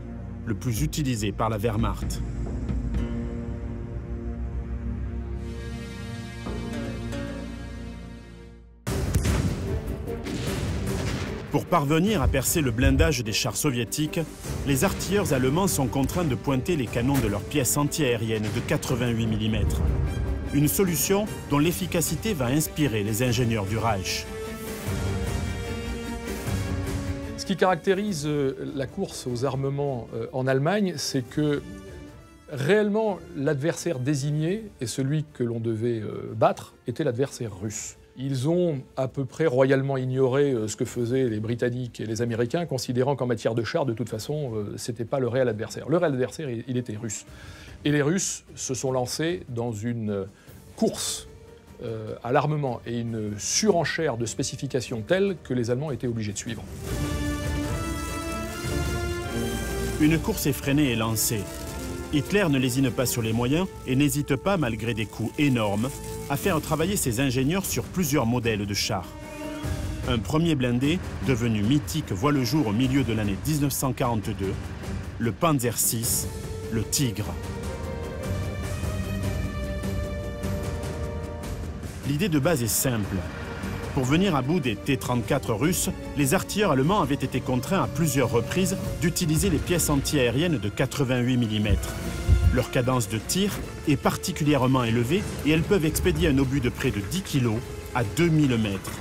le plus utilisé par la Wehrmacht. Pour parvenir à percer le blindage des chars soviétiques, les artilleurs allemands sont contraints de pointer les canons de leurs pièces antiaériennes de 88 mm. Une solution dont l'efficacité va inspirer les ingénieurs du Reich. Ce qui caractérise la course aux armements en Allemagne, c'est que réellement l'adversaire désigné et celui que l'on devait battre était l'adversaire russe. Ils ont à peu près royalement ignoré ce que faisaient les Britanniques et les Américains, considérant qu'en matière de chars, de toute façon, ce n'était pas le réel adversaire. Le réel adversaire, il était russe. Et les Russes se sont lancés dans une course à l'armement et une surenchère de spécifications telles que les Allemands étaient obligés de suivre. Une course effrénée est lancée. Hitler ne lésine pas sur les moyens et n'hésite pas, malgré des coûts énormes, à faire travailler ses ingénieurs sur plusieurs modèles de chars. Un premier blindé, devenu mythique, voit le jour au milieu de l'année 1942, le Panzer VI, le Tigre. L'idée de base est simple. Pour venir à bout des T-34 russes, les artilleurs allemands avaient été contraints à plusieurs reprises d'utiliser les pièces antiaériennes de 88 mm. Leur cadence de tir est particulièrement élevée et elles peuvent expédier un obus de près de 10 kg à 2000 mètres.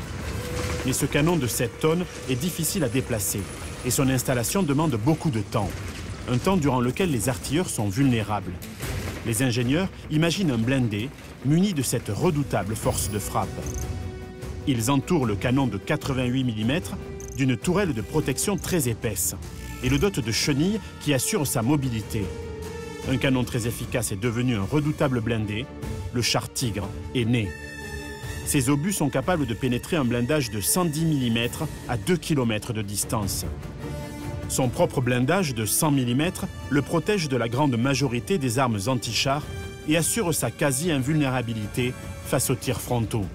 Mais ce canon de 7 tonnes est difficile à déplacer et son installation demande beaucoup de temps. Un temps durant lequel les artilleurs sont vulnérables. Les ingénieurs imaginent un blindé muni de cette redoutable force de frappe. Ils entourent le canon de 88 mm d'une tourelle de protection très épaisse et le dotent de chenilles qui assurent sa mobilité. Un canon très efficace est devenu un redoutable blindé. Le char Tigre est né. Ces obus sont capables de pénétrer un blindage de 110 mm à 2 km de distance. Son propre blindage de 100 mm le protège de la grande majorité des armes anti-chars et assure sa quasi-invulnérabilité face aux tirs frontaux.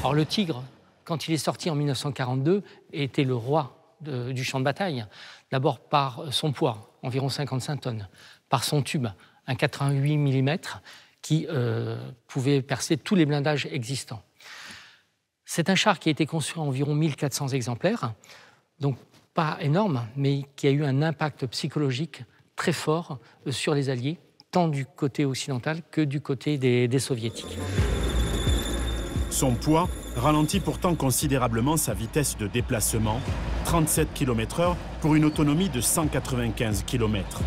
Alors le Tigre, quand il est sorti en 1942, était le roi du champ de bataille. D'abord par son poids, environ 55 tonnes, par son tube, un 88 mm qui pouvait percer tous les blindages existants. C'est un char qui a été conçu à environ 1400 exemplaires, donc pas énorme, mais qui a eu un impact psychologique très fort sur les Alliés, tant du côté occidental que du côté des Soviétiques. Son poids ralentit pourtant considérablement sa vitesse de déplacement, 37 km/h pour une autonomie de 195 km.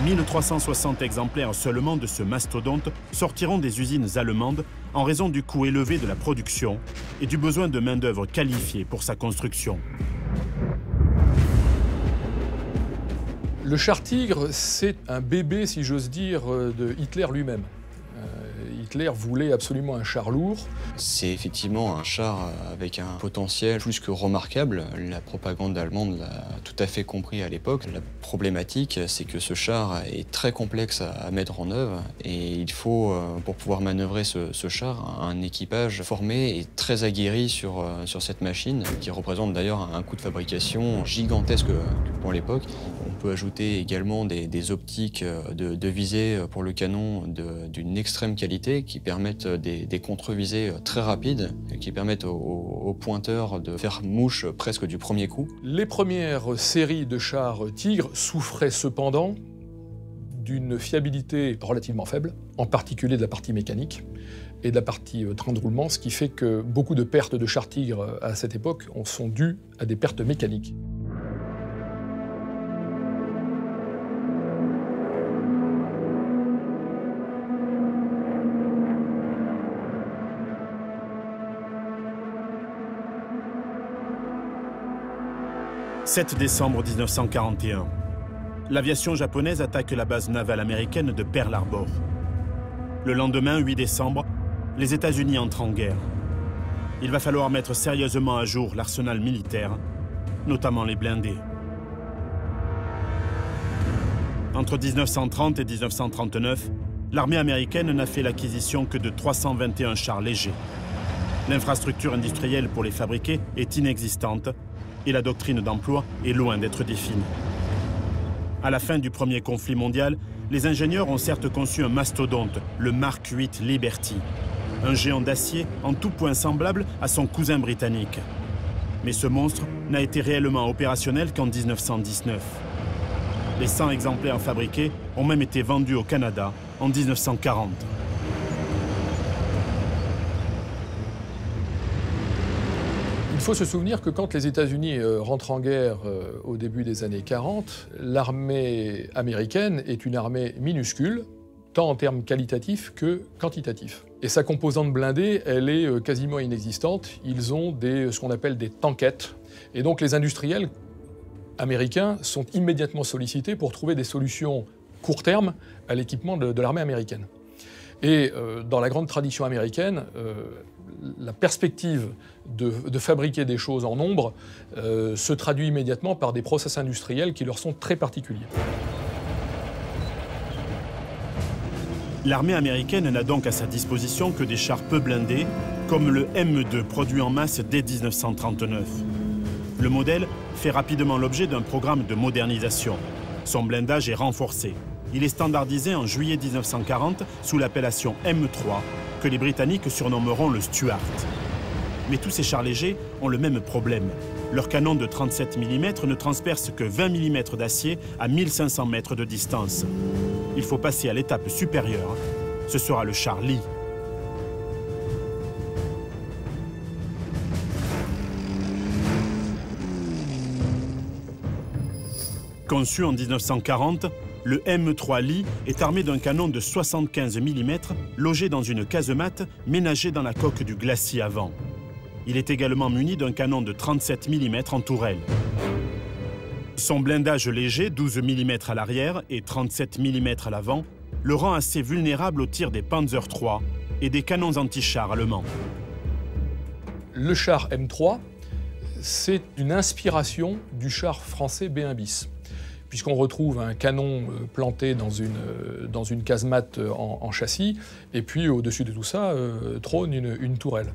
1360 exemplaires seulement de ce mastodonte sortiront des usines allemandes en raison du coût élevé de la production et du besoin de main-d'œuvre qualifiée pour sa construction. Le char Tigre, c'est un bébé, si j'ose dire, de Hitler lui-même. Hitler voulait absolument un char lourd. C'est effectivement un char avec un potentiel plus que remarquable. La propagande allemande l'a tout à fait compris à l'époque. La problématique, c'est que ce char est très complexe à mettre en œuvre et il faut, pour pouvoir manœuvrer ce char, un équipage formé et très aguerri sur cette machine, qui représente d'ailleurs un coût de fabrication gigantesque pour l'époque. On peut ajouter également des optiques de visée pour le canon d'une extrême qualité qui permettent des contre-visées très rapides et qui permettent aux pointeurs de faire mouche presque du premier coup. Les premières séries de chars Tigre souffraient cependant d'une fiabilité relativement faible, en particulier de la partie mécanique et de la partie train de roulement, ce qui fait que beaucoup de pertes de chars Tigre à cette époque sont dues à des pertes mécaniques. « 7 décembre 1941. L'aviation japonaise attaque la base navale américaine de Pearl Harbor. Le lendemain, 8 décembre, les États-Unis entrent en guerre. Il va falloir mettre sérieusement à jour l'arsenal militaire, notamment les blindés. Entre 1930 et 1939, l'armée américaine n'a fait l'acquisition que de 321 chars légers. L'infrastructure industrielle pour les fabriquer est inexistante et la doctrine d'emploi est loin d'être définie. À la fin du premier conflit mondial, les ingénieurs ont certes conçu un mastodonte, le Mark 8 Liberty, un géant d'acier en tout point semblable à son cousin britannique. Mais ce monstre n'a été réellement opérationnel qu'en 1919. Les 100 exemplaires fabriqués ont même été vendus au Canada en 1940. Il faut se souvenir que quand les États-Unis rentrent en guerre au début des années 40, l'armée américaine est une armée minuscule, tant en termes qualitatifs que quantitatifs. Et sa composante blindée, elle est quasiment inexistante. Ils ont ce qu'on appelle des tankettes. Et donc les industriels américains sont immédiatement sollicités pour trouver des solutions court terme à l'équipement de l'armée américaine. Et dans la grande tradition américaine, la perspective de fabriquer des choses en nombre se traduit immédiatement par des process industriels qui leur sont très particuliers. L'armée américaine n'a donc à sa disposition que des chars peu blindés, comme le M2 produit en masse dès 1939. Le modèle fait rapidement l'objet d'un programme de modernisation. Son blindage est renforcé. Il est standardisé en juillet 1940 sous l'appellation M3, que les Britanniques surnommeront le Stuart. Mais tous ces chars légers ont le même problème. Leur canon de 37 mm ne transperce que 20 mm d'acier à 1500 mètres de distance. Il faut passer à l'étape supérieure. Ce sera le char Lee. Conçu en 1940, le M3 Lee est armé d'un canon de 75 mm logé dans une casemate ménagée dans la coque du glacis avant. Il est également muni d'un canon de 37 mm en tourelle. Son blindage léger, 12 mm à l'arrière et 37 mm à l'avant, le rend assez vulnérable au tir des Panzer III et des canons anti-chars allemands. Le char M3, c'est une inspiration du char français B1 bis, puisqu'on retrouve un canon planté dans une casemate en châssis, et puis au-dessus de tout ça trône une tourelle.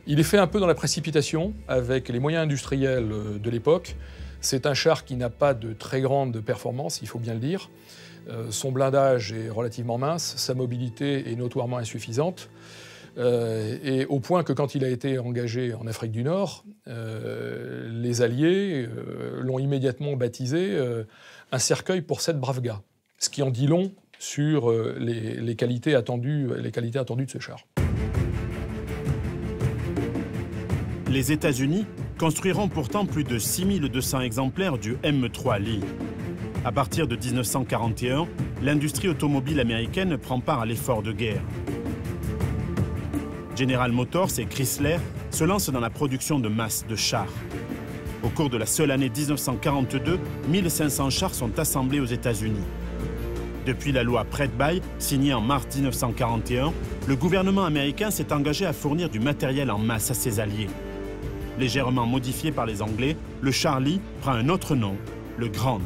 Il est fait un peu dans la précipitation, avec les moyens industriels de l'époque. C'est un char qui n'a pas de très grande performance, il faut bien le dire. Son blindage est relativement mince, sa mobilité est notoirement insuffisante, et au point que quand il a été engagé en Afrique du Nord, les Alliés l'ont immédiatement baptisé un cercueil pour 7 braves gars, ce qui en dit long sur les qualités attendues de ce char. Les États-Unis construiront pourtant plus de 6200 exemplaires du M3 Lee. À partir de 1941, l'industrie automobile américaine prend part à l'effort de guerre. General Motors et Chrysler se lancent dans la production de masse de chars. Au cours de la seule année 1942, 1500 chars sont assemblés aux États-Unis. Depuis la loi Pratt-Bay, signée en mars 1941, le gouvernement américain s'est engagé à fournir du matériel en masse à ses alliés. Légèrement modifié par les Anglais, le char Lee prend un autre nom, le Grant.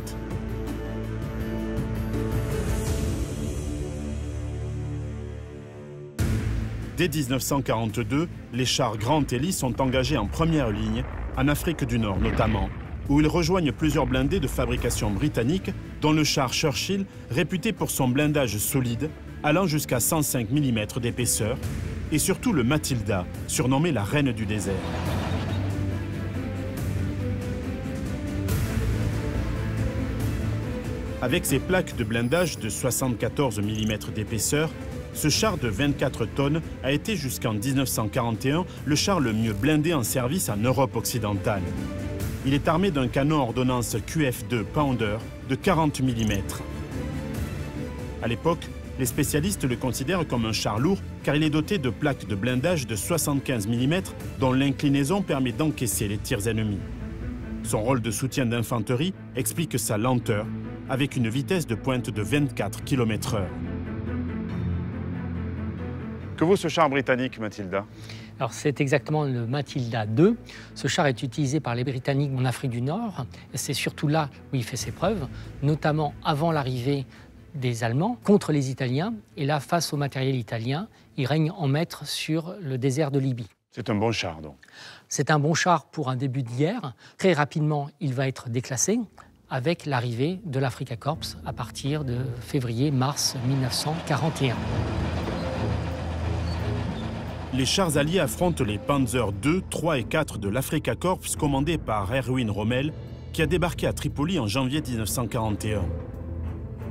Dès 1942, les chars Grant et Lee sont engagés en première ligne, en Afrique du Nord notamment, où ils rejoignent plusieurs blindés de fabrication britannique, dont le char Churchill, réputé pour son blindage solide, allant jusqu'à 105 mm d'épaisseur, et surtout le Matilda, surnommé la reine du désert. Avec ses plaques de blindage de 74 mm d'épaisseur, ce char de 24 tonnes a été jusqu'en 1941 le char le mieux blindé en service en Europe occidentale. Il est armé d'un canon ordonnance QF2 Pounder de 40 mm. À l'époque, les spécialistes le considèrent comme un char lourd car il est doté de plaques de blindage de 75 mm dont l'inclinaison permet d'encaisser les tirs ennemis. Son rôle de soutien d'infanterie explique sa lenteur, avec une vitesse de pointe de 24 km/h. Que vaut ce char britannique, Matilda? Alors c'est exactement le Matilda II. Ce char est utilisé par les Britanniques en Afrique du Nord. Et c'est surtout là où il fait ses preuves, notamment avant l'arrivée des Allemands contre les Italiens. Et là, face au matériel italien, il règne en maître sur le désert de Libye. C'est un bon char, donc. C'est un bon char pour un début de guerre. Très rapidement, il va être déclassé. avec l'arrivée de l'Africa Corps à partir de février-mars 1941. Les chars alliés affrontent les Panzer II, 3 et 4 de l'Africa Corps commandés par Erwin Rommel, qui a débarqué à Tripoli en janvier 1941.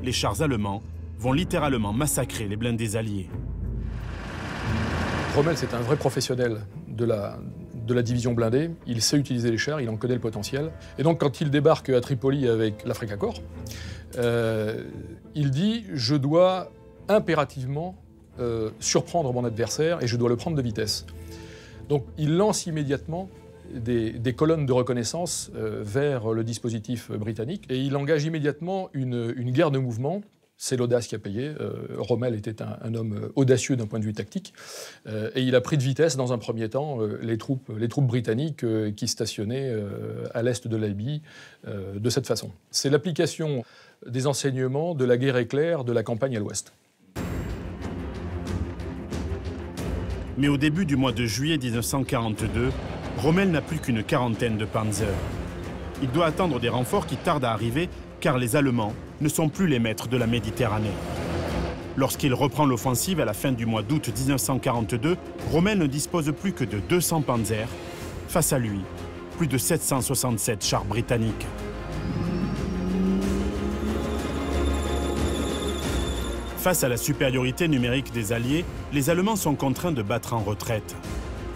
Les chars allemands vont littéralement massacrer les blindés alliés. Rommel, c'est un vrai professionnel de la division blindée. Il sait utiliser les chars, il en connaît le potentiel. Et donc, quand il débarque à Tripoli avec l'Africa Corps, il dit « Je dois impérativement surprendre mon adversaire et je dois le prendre de vitesse ». Donc, il lance immédiatement des colonnes de reconnaissance vers le dispositif britannique et il engage immédiatement une guerre de mouvement. C'est l'audace qui a payé. Rommel était un homme audacieux d'un point de vue tactique. Et il a pris de vitesse, dans un premier temps, les troupes britanniques qui stationnaient à l'est de la Libye de cette façon. C'est l'application des enseignements de la guerre éclair de la campagne à l'ouest. Mais au début du mois de juillet 1942, Rommel n'a plus qu'une quarantaine de Panzer. Il doit attendre des renforts qui tardent à arriver car les Allemands ne sont plus les maîtres de la Méditerranée. Lorsqu'il reprend l'offensive à la fin du mois d'août 1942, Rommel ne dispose plus que de 200 Panzer. Face à lui, plus de 767 chars britanniques. Face à la supériorité numérique des Alliés, les Allemands sont contraints de battre en retraite.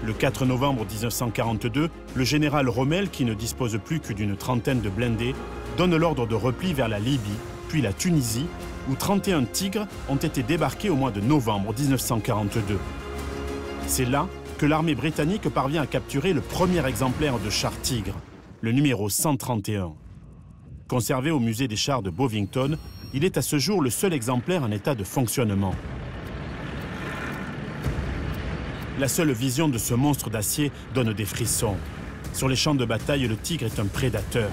Le 4 novembre 1942, le général Rommel, qui ne dispose plus que d'une trentaine de blindés, donne l'ordre de repli vers la Libye, puis la Tunisie, où 31 Tigres ont été débarqués au mois de novembre 1942. C'est là que l'armée britannique parvient à capturer le premier exemplaire de char Tigre, le numéro 131. Conservé au musée des chars de Bovington, il est à ce jour le seul exemplaire en état de fonctionnement. La seule vision de ce monstre d'acier donne des frissons. Sur les champs de bataille, le Tigre est un prédateur.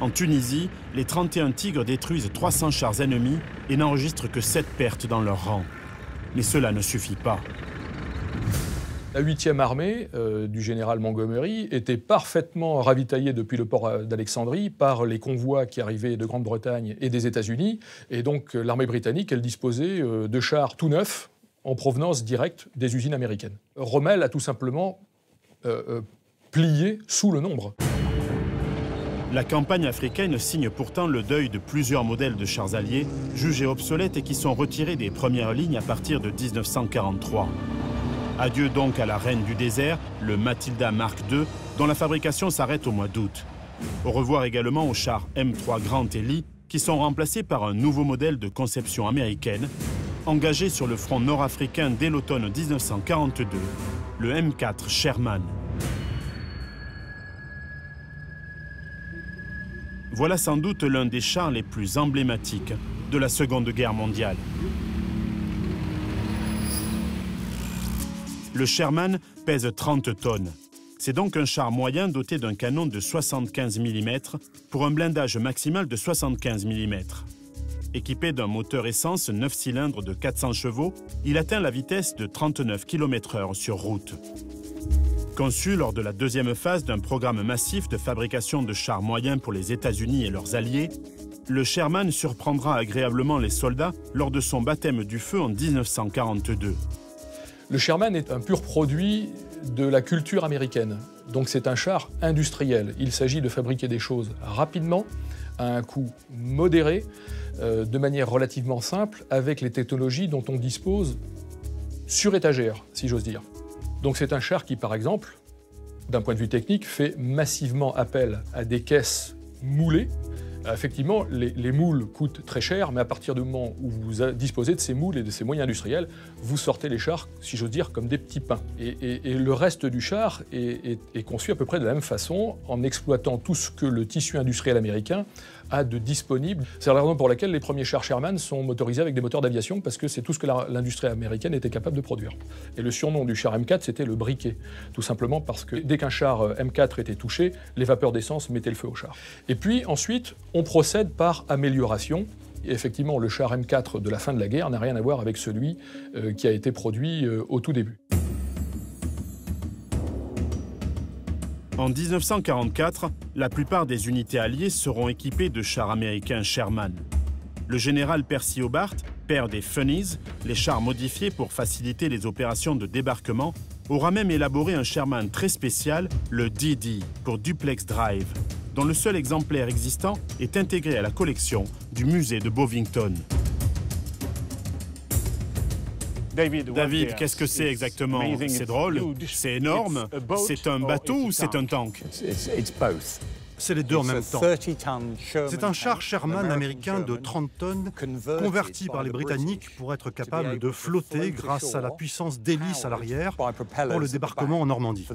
En Tunisie, les 31 Tigres détruisent 300 chars ennemis et n'enregistrent que 7 pertes dans leur rang. Mais cela ne suffit pas. La 8e armée du général Montgomery était parfaitement ravitaillée depuis le port d'Alexandrie par les convois qui arrivaient de Grande-Bretagne et des États-Unis. Et donc l'armée britannique, elle disposait de chars tout neufs en provenance directe des usines américaines. Rommel a tout simplement plié sous le nombre. La campagne africaine signe pourtant le deuil de plusieurs modèles de chars alliés, jugés obsolètes et qui sont retirés des premières lignes à partir de 1943. Adieu donc à la reine du désert, le Matilda Mark II, dont la fabrication s'arrête au mois d'août. Au revoir également aux chars M3 Grant et Lee, qui sont remplacés par un nouveau modèle de conception américaine, engagé sur le front nord-africain dès l'automne 1942, le M4 Sherman. Voilà sans doute l'un des chars les plus emblématiques de la Seconde Guerre mondiale. Le Sherman pèse 30 tonnes. C'est donc un char moyen doté d'un canon de 75 mm pour un blindage maximal de 75 mm. Équipé d'un moteur essence 9 cylindres de 400 chevaux, il atteint la vitesse de 39 km/h sur route. Conçu lors de la deuxième phase d'un programme massif de fabrication de chars moyens pour les États-Unis et leurs alliés, le Sherman surprendra agréablement les soldats lors de son baptême du feu en 1942. Le Sherman est un pur produit de la culture américaine. Donc c'est un char industriel. Il s'agit de fabriquer des choses rapidement, à un coût modéré, de manière relativement simple, avec les technologies dont on dispose sur étagère, si j'ose dire. Donc c'est un char qui, par exemple, d'un point de vue technique, fait massivement appel à des caisses moulées. Effectivement, les moules coûtent très cher, mais à partir du moment où vous disposez de ces moules et de ces moyens industriels, vous sortez les chars, si j'ose dire, comme des petits pains. Et le reste du char est conçu à peu près de la même façon, en exploitant tout ce que le tissu industriel américain a de disponible. C'est la raison pour laquelle les premiers chars Sherman sont motorisés avec des moteurs d'aviation, parce que c'est tout ce que l'industrie américaine était capable de produire. Et le surnom du char M4, c'était le briquet, tout simplement parce que dès qu'un char M4 était touché, les vapeurs d'essence mettaient le feu au char. Et puis ensuite, on procède par amélioration. Et effectivement, le char M4 de la fin de la guerre n'a rien à voir avec celui qui a été produit au tout début. En En 1944, la plupart des unités alliées seront équipées de chars américains Sherman. Le général Percy Hobart, père des Funnies, les chars modifiés pour faciliter les opérations de débarquement, aura même élaboré un Sherman très spécial, le DD, pour Duplex Drive, dont le seul exemplaire existant est intégré à la collection du musée de Bovington. David, qu'est-ce que c'est exactement? C'est drôle? C'est énorme? C'est un bateau ou c'est un tank? C'est les deux en même temps. C'est un char Sherman américain de 30 tonnes, converti par les Britanniques pour être capable de flotter grâce à la puissance d'hélice à l'arrière pour le débarquement en Normandie.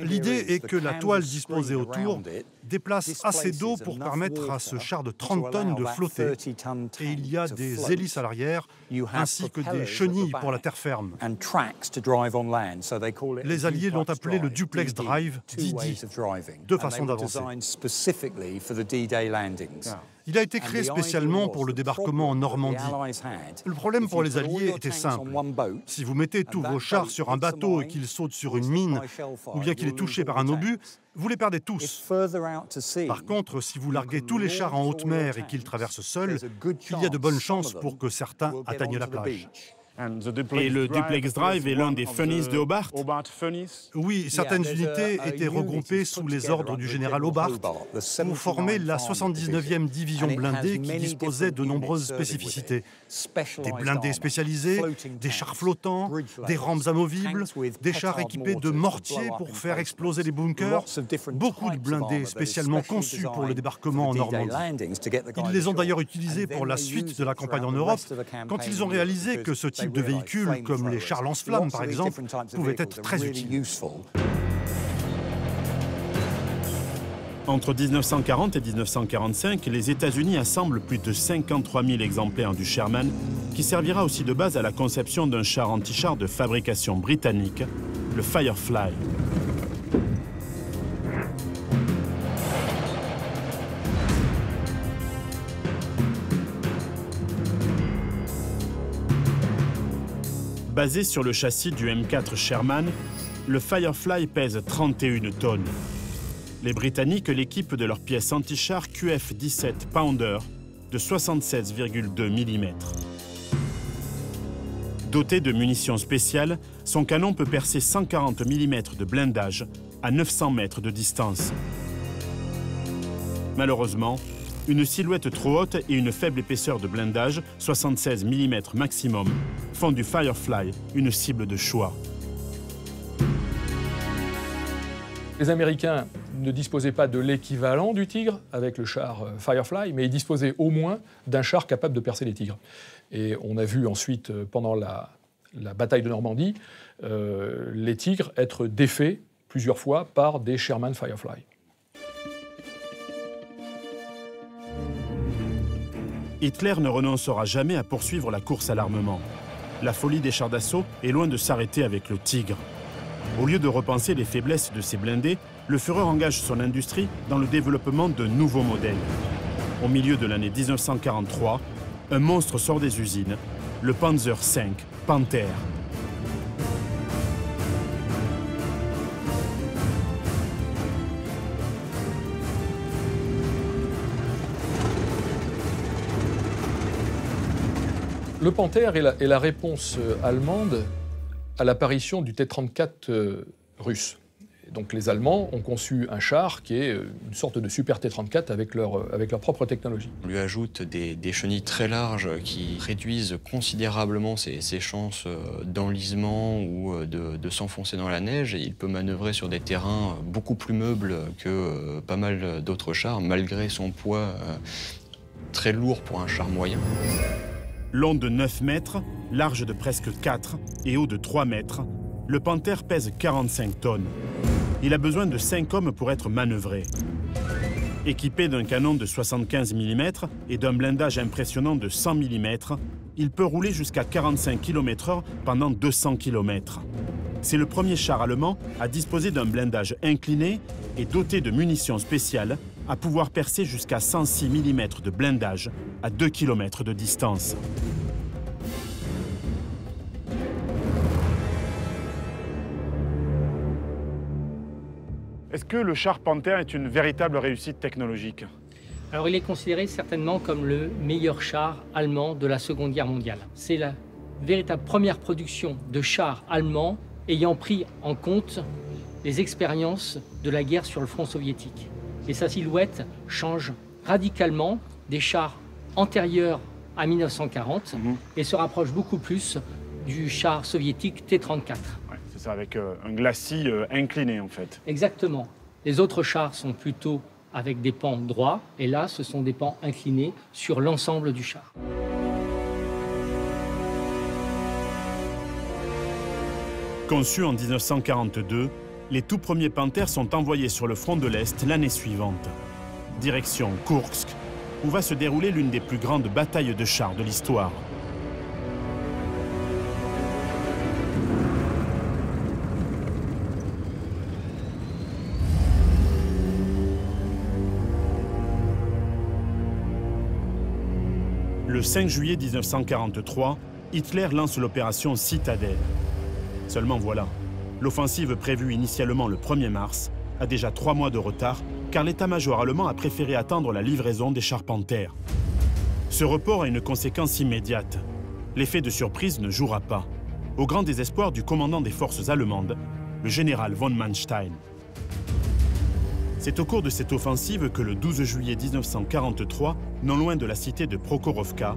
L'idée est que la toile disposée autour déplace assez d'eau pour permettre à ce char de 30 tonnes de flotter. Et il y a des hélices à l'arrière, ainsi que des chenilles pour la terre ferme. Les Alliés l'ont appelé le Duplex Drive, DD, deux façons d'avancer. Il a été créé spécialement pour le débarquement en Normandie. Le problème pour les Alliés était simple. Si vous mettez tous vos chars sur un bateau et qu'il saute sur une mine, ou bien qu'il est touché par un obus, vous les perdez tous. Par contre, si vous larguez tous les chars en haute mer et qu'ils traversent seuls, il y a de bonnes chances pour que certains atteignent la plage. Et le Duplex Drive est l'un des Funnies de Hobart? Oui, certaines unités étaient regroupées sous les ordres du général Hobart pour former la 79e division blindée qui disposait de nombreuses spécificités. Des blindés spécialisés, des chars flottants, des rampes amovibles, des chars équipés de mortiers pour faire exploser les bunkers, beaucoup de blindés spécialement conçus pour le débarquement en Normandie. Ils les ont d'ailleurs utilisés pour la suite de la campagne en Europe, quand ils ont réalisé que ce type de véhicules, comme les chars lance-flammes par exemple, pouvaient être très utiles. Entre 1940 et 1945, les États-Unis assemblent plus de 53 000 exemplaires du Sherman, qui servira aussi de base à la conception d'un char anti-char de fabrication britannique, le Firefly. Basé sur le châssis du M4 Sherman, le Firefly pèse 31 tonnes. Les Britanniques l'équipent de leur pièce anti-char QF-17 Pounder de 76,2 mm. Doté de munitions spéciales, son canon peut percer 140 mm de blindage à 900 mètres de distance. Malheureusement, une silhouette trop haute et une faible épaisseur de blindage, 76 mm maximum, font du Firefly une cible de choix. Les Américains ne disposaient pas de l'équivalent du Tigre avec le char Firefly, mais ils disposaient au moins d'un char capable de percer les Tigres. Et on a vu ensuite, pendant la bataille de Normandie, les Tigres être défaits plusieurs fois par des Sherman Firefly. Hitler ne renoncera jamais à poursuivre la course à l'armement. La folie des chars d'assaut est loin de s'arrêter avec le Tigre. Au lieu de repenser les faiblesses de ses blindés, le Führer engage son industrie dans le développement de nouveaux modèles. Au milieu de l'année 1943, un monstre sort des usines, le Panzer V Panther. Le Panther est la réponse allemande à l'apparition du T-34 russe. Et donc les Allemands ont conçu un char qui est une sorte de super T-34 avec leur propre technologie. On lui ajoute des chenilles très larges qui réduisent considérablement ses chances d'enlisement ou de s'enfoncer dans la neige. Et il peut manœuvrer sur des terrains beaucoup plus meubles que pas mal d'autres chars, malgré son poids très lourd pour un char moyen. Long de 9 mètres, large de presque 4 et haut de 3 mètres, le Panther pèse 45 tonnes. Il a besoin de 5 hommes pour être manœuvré. Équipé d'un canon de 75 mm et d'un blindage impressionnant de 100 mm, il peut rouler jusqu'à 45 km/h pendant 200 km. C'est le premier char allemand à disposer d'un blindage incliné et doté de munitions spéciales à pouvoir percer jusqu'à 106 mm de blindage à 2 km de distance. Est-ce que le char Panther est une véritable réussite technologique? Alors il est considéré certainement comme le meilleur char allemand de la Seconde Guerre mondiale. C'est la véritable première production de chars allemands ayant pris en compte les expériences de la guerre sur le front soviétique. Et sa silhouette change radicalement des chars antérieurs à 1940 et se rapproche beaucoup plus du char soviétique T-34. Ouais, c'est ça, avec un glacis incliné en fait. Exactement. Les autres chars sont plutôt avec des pans droits, et là, ce sont des pans inclinés sur l'ensemble du char. Conçus en 1942, les tout premiers Panthers sont envoyés sur le front de l'Est l'année suivante. Direction Koursk, où va se dérouler l'une des plus grandes batailles de chars de l'histoire. Le 5 juillet 1943, Hitler lance l'opération Citadelle. Seulement voilà, l'offensive prévue initialement le 1er mars a déjà 3 mois de retard, car l'état-major allemand a préféré attendre la livraison des chars Panther. Ce report a une conséquence immédiate. L'effet de surprise ne jouera pas, au grand désespoir du commandant des forces allemandes, le général von Manstein. C'est au cours de cette offensive que le 12 juillet 1943, non loin de la cité de Prokhorovka,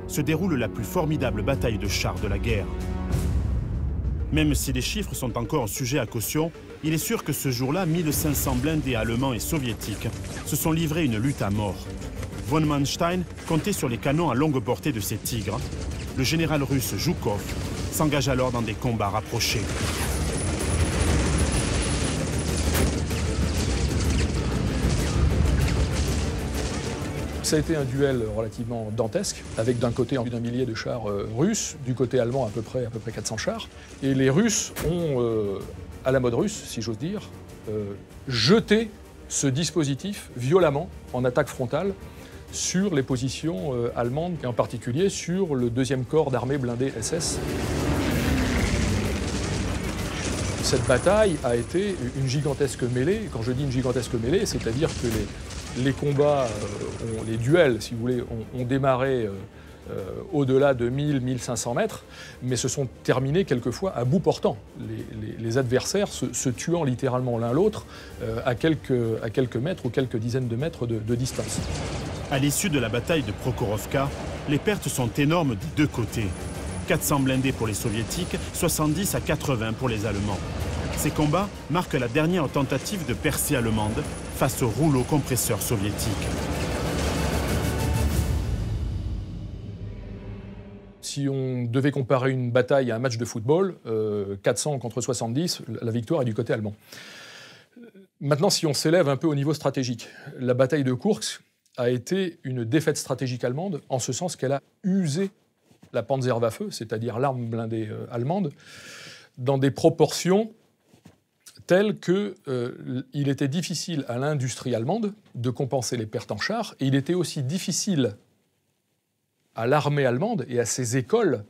se déroule la plus formidable bataille de chars de la guerre. Même si les chiffres sont encore sujets à caution, il est sûr que ce jour-là, 1500 blindés allemands et soviétiques se sont livrés une lutte à mort. Von Manstein comptait sur les canons à longue portée de ses Tigres. Le général russe Zhukov s'engage alors dans des combats rapprochés. Ça a été un duel relativement dantesque, avec d'un côté plus d'un millier de chars russes, du côté allemand à peu près 400 chars. Et les Russes ont, à la mode russe, si j'ose dire, jeté ce dispositif violemment en attaque frontale sur les positions allemandes, et en particulier sur le 2e corps d'armée blindée SS. Cette bataille a été une gigantesque mêlée. Quand je dis une gigantesque mêlée, c'est-à-dire que les combats, les duels, si vous voulez, ont démarré au-delà de 1000-1500 mètres, mais se sont terminés quelquefois à bout portant. Les adversaires se tuant littéralement l'un l'autre à quelques mètres ou quelques dizaines de mètres de distance. À l'issue de la bataille de Prokhorovka, les pertes sont énormes des deux côtés. 400 blindés pour les soviétiques, 70 à 80 pour les Allemands. Ces combats marquent la dernière tentative de percée allemande face au rouleau compresseur soviétique. Si on devait comparer une bataille à un match de football, 400 contre 70, la victoire est du côté allemand. Maintenant, si on s'élève un peu au niveau stratégique, la bataille de Koursk a été une défaite stratégique allemande, en ce sens qu'elle a usé la Panzerwaffe, c'est-à-dire l'arme blindée allemande, dans des proportions telles qu'il était difficile à l'industrie allemande de compenser les pertes en chars, et il était aussi difficile à l'armée allemande et à ses écoles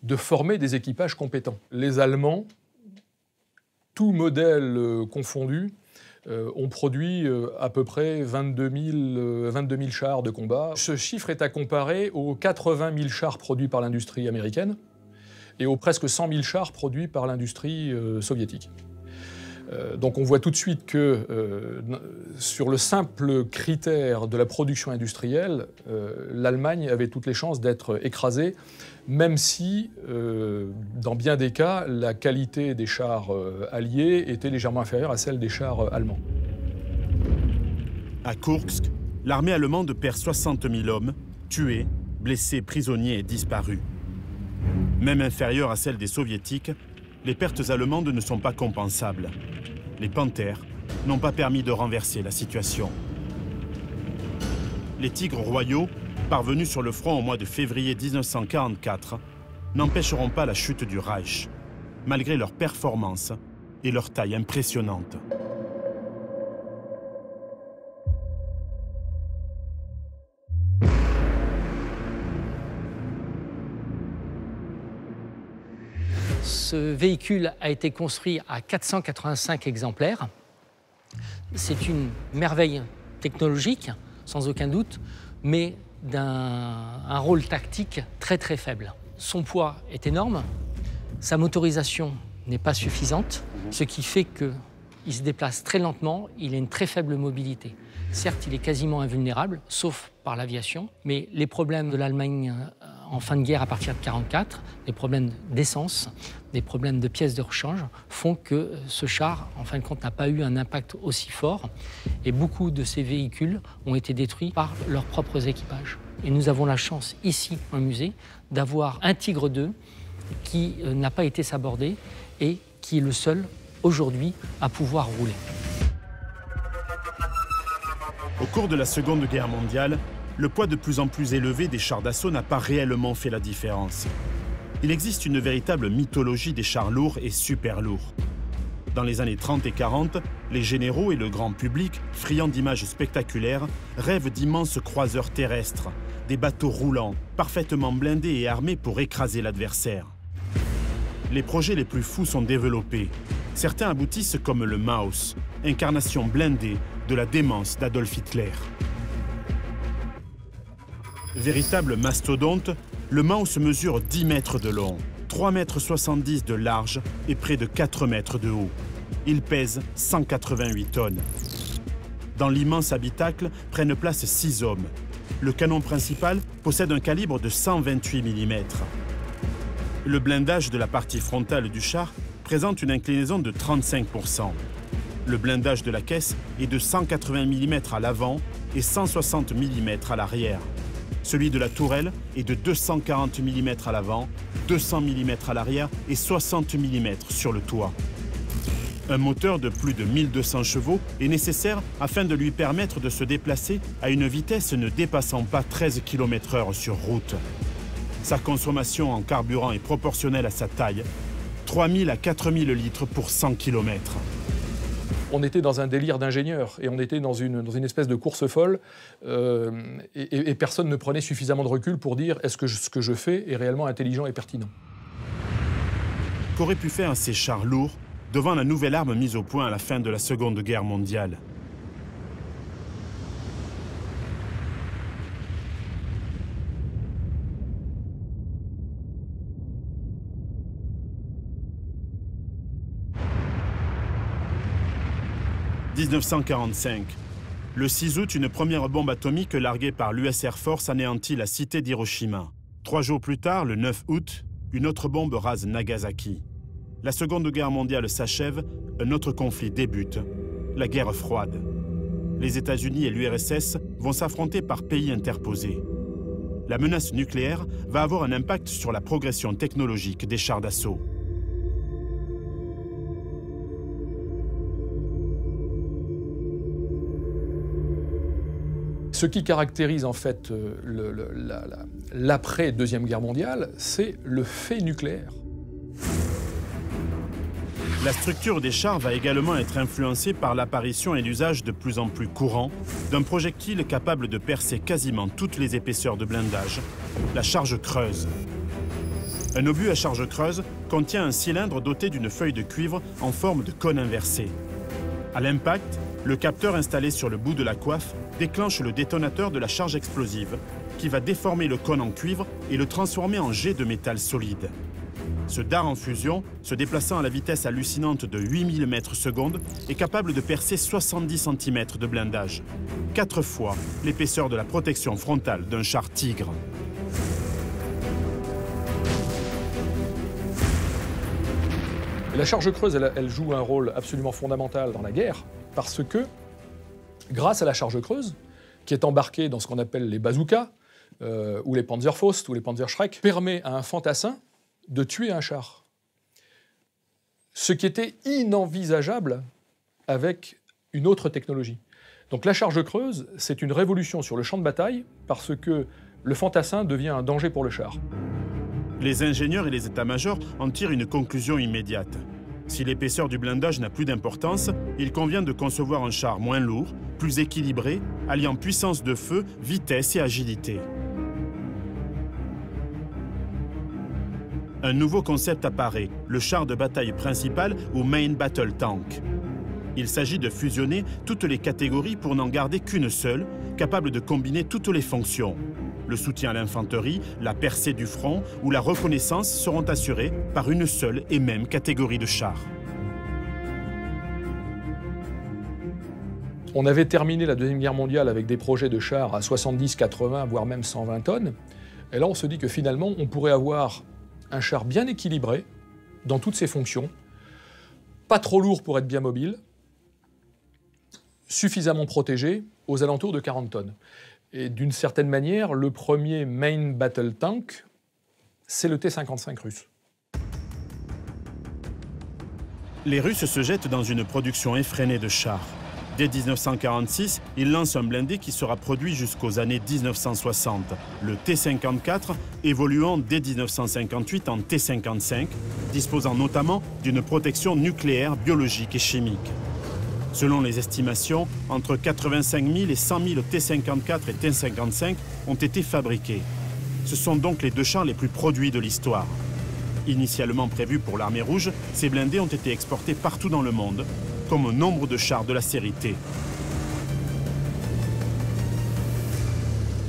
de former des équipages compétents. Les Allemands, tous modèles confondus, ont produit à peu près 22 000 chars de combat. Ce chiffre est à comparer aux 80 000 chars produits par l'industrie américaine et aux presque 100 000 chars produits par l'industrie soviétique. Donc on voit tout de suite que sur le simple critère de la production industrielle, l'Allemagne avait toutes les chances d'être écrasée, même si, dans bien des cas, la qualité des chars alliés était légèrement inférieure à celle des chars allemands. À Koursk, l'armée allemande perd 60 000 hommes, tués, blessés, prisonniers et disparus. Même inférieure à celle des soviétiques, les pertes allemandes ne sont pas compensables. Les Panthers n'ont pas permis de renverser la situation. Les Tigres royaux, parvenus sur le front au mois de février 1944, n'empêcheront pas la chute du Reich, malgré leur performance et leur taille impressionnante. Ce véhicule a été construit à 485 exemplaires. C'est une merveille technologique, sans aucun doute, mais d'un rôle tactique très très faible. Son poids est énorme, sa motorisation n'est pas suffisante, ce qui fait qu'il se déplace très lentement, il a une très faible mobilité. Certes, il est quasiment invulnérable, sauf par l'aviation, mais les problèmes de l'Allemagne en fin de guerre à partir de 1944, des problèmes d'essence, des problèmes de pièces de rechange, font que ce char, en fin de compte, n'a pas eu un impact aussi fort. Et beaucoup de ces véhicules ont été détruits par leurs propres équipages. Et nous avons la chance, ici, au musée, d'avoir un Tigre II qui n'a pas été sabordé et qui est le seul, aujourd'hui, à pouvoir rouler. Au cours de la Seconde Guerre mondiale, le poids de plus en plus élevé des chars d'assaut n'a pas réellement fait la différence. Il existe une véritable mythologie des chars lourds et super lourds. Dans les années 30 et 40, les généraux et le grand public, friands d'images spectaculaires, rêvent d'immenses croiseurs terrestres, des bateaux roulants, parfaitement blindés et armés pour écraser l'adversaire. Les projets les plus fous sont développés. Certains aboutissent comme le Maus, incarnation blindée de la démence d'Adolf Hitler. Véritable mastodonte, le Maus mesure 10 mètres de long, 3,70 m de large et près de 4 mètres de haut. Il pèse 188 tonnes. Dans l'immense habitacle prennent place 6 hommes. Le canon principal possède un calibre de 128 mm. Le blindage de la partie frontale du char présente une inclinaison de 35%. Le blindage de la caisse est de 180 mm à l'avant et 160 mm à l'arrière. Celui de la tourelle est de 240 mm à l'avant, 200 mm à l'arrière et 60 mm sur le toit. Un moteur de plus de 1200 chevaux est nécessaire afin de lui permettre de se déplacer à une vitesse ne dépassant pas 13 km/h sur route. Sa consommation en carburant est proportionnelle à sa taille, 3000 à 4000 litres pour 100 km. On était dans un délire d'ingénieur et on était dans une espèce de course folle et personne ne prenait suffisamment de recul pour dire est-ce que ce que je fais est réellement intelligent et pertinent. Qu'auraient pu faire ces chars lourds devant la nouvelle arme mise au point à la fin de la Seconde Guerre mondiale? « 1945. Le 6 août, une première bombe atomique larguée par l'US Air Force anéantit la cité d'Hiroshima. 3 jours plus tard, le 9 août, une autre bombe rase Nagasaki. La Seconde Guerre mondiale s'achève, un autre conflit débute, la guerre froide. Les États-Unis et l'URSS vont s'affronter par pays interposés. La menace nucléaire va avoir un impact sur la progression technologique des chars d'assaut. Ce qui caractérise en fait l'après-Deuxième Guerre mondiale, c'est le fait nucléaire. La structure des chars va également être influencée par l'apparition et l'usage de plus en plus courant d'un projectile capable de percer quasiment toutes les épaisseurs de blindage, la charge creuse. Un obus à charge creuse contient un cylindre doté d'une feuille de cuivre en forme de cône inversé. À l'impact, le capteur installé sur le bout de la coiffe déclenche le détonateur de la charge explosive qui va déformer le cône en cuivre et le transformer en jet de métal solide. Ce dard en fusion, se déplaçant à la vitesse hallucinante de 8000 m/s, est capable de percer 70 cm de blindage, 4 fois l'épaisseur de la protection frontale d'un char Tigre. La charge creuse, elle joue un rôle absolument fondamental dans la guerre parce que, grâce à la charge creuse, qui est embarquée dans ce qu'on appelle les bazookas, ou les Panzerfaust, ou les Panzerschreck, permet à un fantassin de tuer un char. Ce qui était inenvisageable avec une autre technologie. Donc la charge creuse, c'est une révolution sur le champ de bataille parce que le fantassin devient un danger pour le char. Les ingénieurs et les états-majors en tirent une conclusion immédiate. Si l'épaisseur du blindage n'a plus d'importance, il convient de concevoir un char moins lourd, plus équilibré, alliant puissance de feu, vitesse et agilité. Un nouveau concept apparaît, le char de bataille principal ou Main Battle Tank. Il s'agit de fusionner toutes les catégories pour n'en garder qu'une seule, capable de combiner toutes les fonctions. Le soutien à l'infanterie, la percée du front ou la reconnaissance seront assurés par une seule et même catégorie de chars. On avait terminé la Deuxième Guerre mondiale avec des projets de chars à 70, 80, voire même 120 tonnes. Et là, on se dit que finalement, on pourrait avoir un char bien équilibré dans toutes ses fonctions, pas trop lourd pour être bien mobile, suffisamment protégé, aux alentours de 40 tonnes. Et d'une certaine manière, le premier main battle tank, c'est le T-55 russe. Les Russes se jettent dans une production effrénée de chars. Dès 1946, ils lancent un blindé qui sera produit jusqu'aux années 1960, le T-54, évoluant dès 1958 en T-55, disposant notamment d'une protection nucléaire, biologique et chimique. Selon les estimations, entre 85 000 et 100 000 T-54 et T-55 ont été fabriqués. Ce sont donc les deux chars les plus produits de l'histoire. Initialement prévus pour l'armée rouge, ces blindés ont été exportés partout dans le monde, comme nombre de chars de la série T.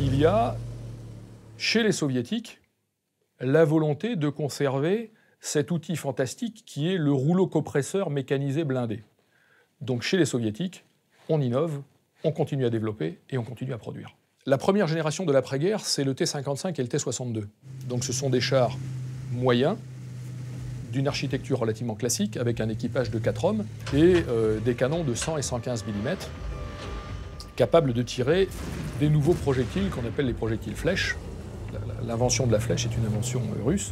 Il y a, chez les soviétiques, la volonté de conserver cet outil fantastique qui est le rouleau compresseur mécanisé blindé. Donc chez les soviétiques, on innove, on continue à développer et on continue à produire. La première génération de l'après-guerre, c'est le T-55 et le T-62. Donc ce sont des chars moyens, d'une architecture relativement classique, avec un équipage de 4 hommes et des canons de 100 et 115 mm, capables de tirer des nouveaux projectiles qu'on appelle les projectiles flèches. L'invention de la flèche est une invention russe.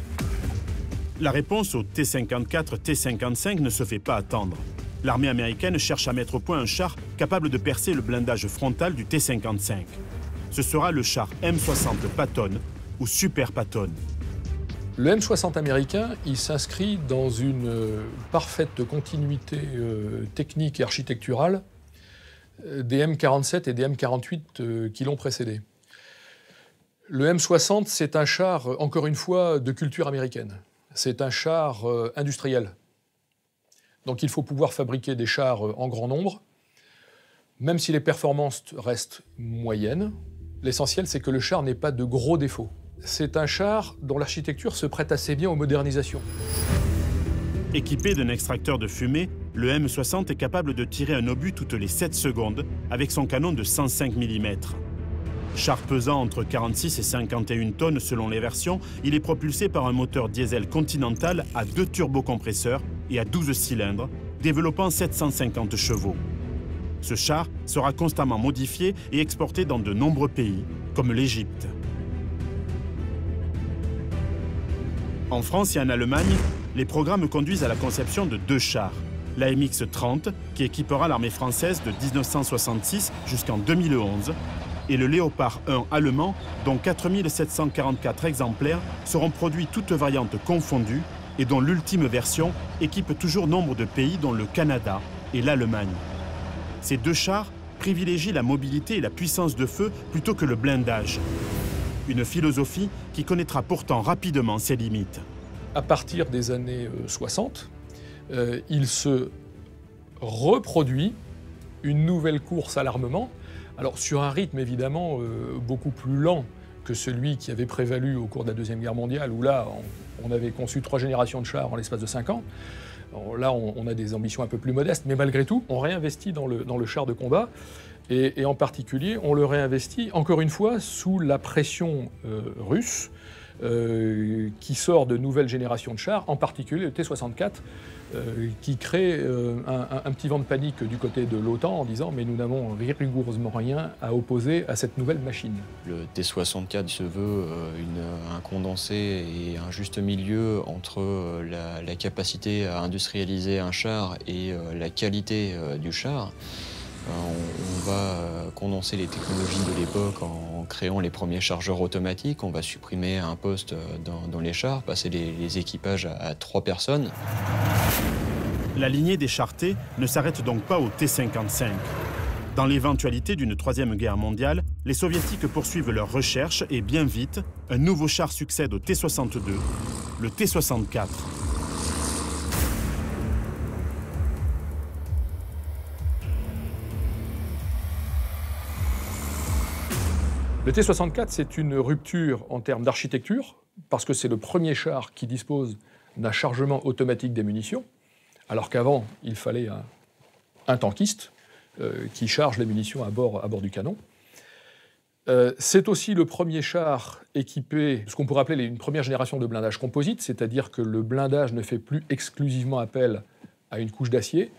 La réponse au T-54, T-55 ne se fait pas attendre. L'armée américaine cherche à mettre au point un char capable de percer le blindage frontal du T-55. Ce sera le char M60 Patton ou Super Patton. Le M60 américain, il s'inscrit dans une parfaite continuité technique et architecturale des M47 et des M48 qui l'ont précédé. Le M60, c'est un char, encore une fois, de culture américaine. C'est un char industriel. Donc il faut pouvoir fabriquer des chars en grand nombre. Même si les performances restent moyennes, l'essentiel, c'est que le char n'ait pas de gros défauts. C'est un char dont l'architecture se prête assez bien aux modernisations. Équipé d'un extracteur de fumée, le M60 est capable de tirer un obus toutes les 7 secondes avec son canon de 105 mm. Char pesant entre 46 et 51 tonnes selon les versions, il est propulsé par un moteur diesel Continental à 2 turbocompresseurs et à 12 cylindres, développant 750 chevaux. Ce char sera constamment modifié et exporté dans de nombreux pays, comme l'Égypte. En France et en Allemagne, les programmes conduisent à la conception de 2 chars. La MX-30, qui équipera l'armée française de 1966 jusqu'en 2011, et le Léopard 1 allemand, dont 4 744 exemplaires seront produits toutes variantes confondues et dont l'ultime version équipe toujours nombre de pays dont le Canada et l'Allemagne. Ces 2 chars privilégient la mobilité et la puissance de feu plutôt que le blindage. Une philosophie qui connaîtra pourtant rapidement ses limites. À partir des années 60, il se reproduit une nouvelle course à l'armement, alors sur un rythme évidemment beaucoup plus lent que celui qui avait prévalu au cours de la Deuxième Guerre mondiale, où là, on avait conçu 3 générations de chars en l'espace de 5 ans. Alors là, on a des ambitions un peu plus modestes, mais malgré tout, on réinvestit dans le char de combat. Et en particulier, on le réinvestit, encore une fois, sous la pression russe qui sort de nouvelles générations de chars, en particulier le T-64, qui crée un petit vent de panique du côté de l'OTAN en disant « mais nous n'avons rigoureusement rien à opposer à cette nouvelle machine ». Le T-64 se veut un condensé et un juste milieu entre la capacité à industrialiser un char et la qualité du char. On va condenser les technologies de l'époque en créant les premiers chargeurs automatiques. On va supprimer un poste dans les chars, passer les équipages à 3 personnes. La lignée des chars T ne s'arrête donc pas au T-55. Dans l'éventualité d'une 3e guerre mondiale, les soviétiques poursuivent leurs recherches et bien vite, un nouveau char succède au T-62, le T-64. Le T-64, c'est une rupture en termes d'architecture, parce que c'est le premier char qui dispose d'un chargement automatique des munitions, alors qu'avant, il fallait un tankiste qui charge les munitions à bord du canon. C'est aussi le premier char équipé, ce qu'on pourrait appeler une première génération de blindage composite, c'est-à-dire que le blindage ne fait plus exclusivement appel à une couche d'acier,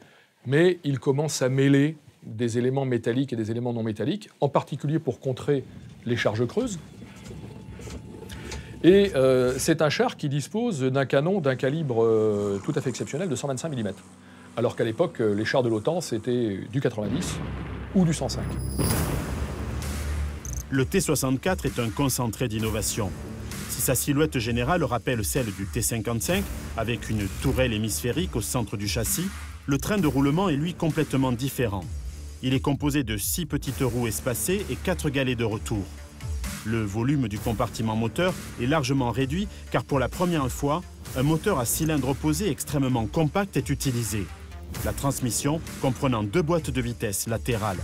mais il commence à mêler des éléments métalliques et des éléments non métalliques, en particulier pour contrer les charges creuses. Et c'est un char qui dispose d'un canon d'un calibre tout à fait exceptionnel de 125 mm, alors qu'à l'époque, les chars de l'OTAN, c'était du 90 ou du 105. Le T-64 est un concentré d'innovation. Si sa silhouette générale rappelle celle du T-55, avec une tourelle hémisphérique au centre du châssis, le train de roulement est lui complètement différent. Il est composé de 6 petites roues espacées et 4 galets de retour. Le volume du compartiment moteur est largement réduit car pour la première fois, un moteur à cylindre opposé extrêmement compact est utilisé. La transmission comprenant 2 boîtes de vitesse latérales.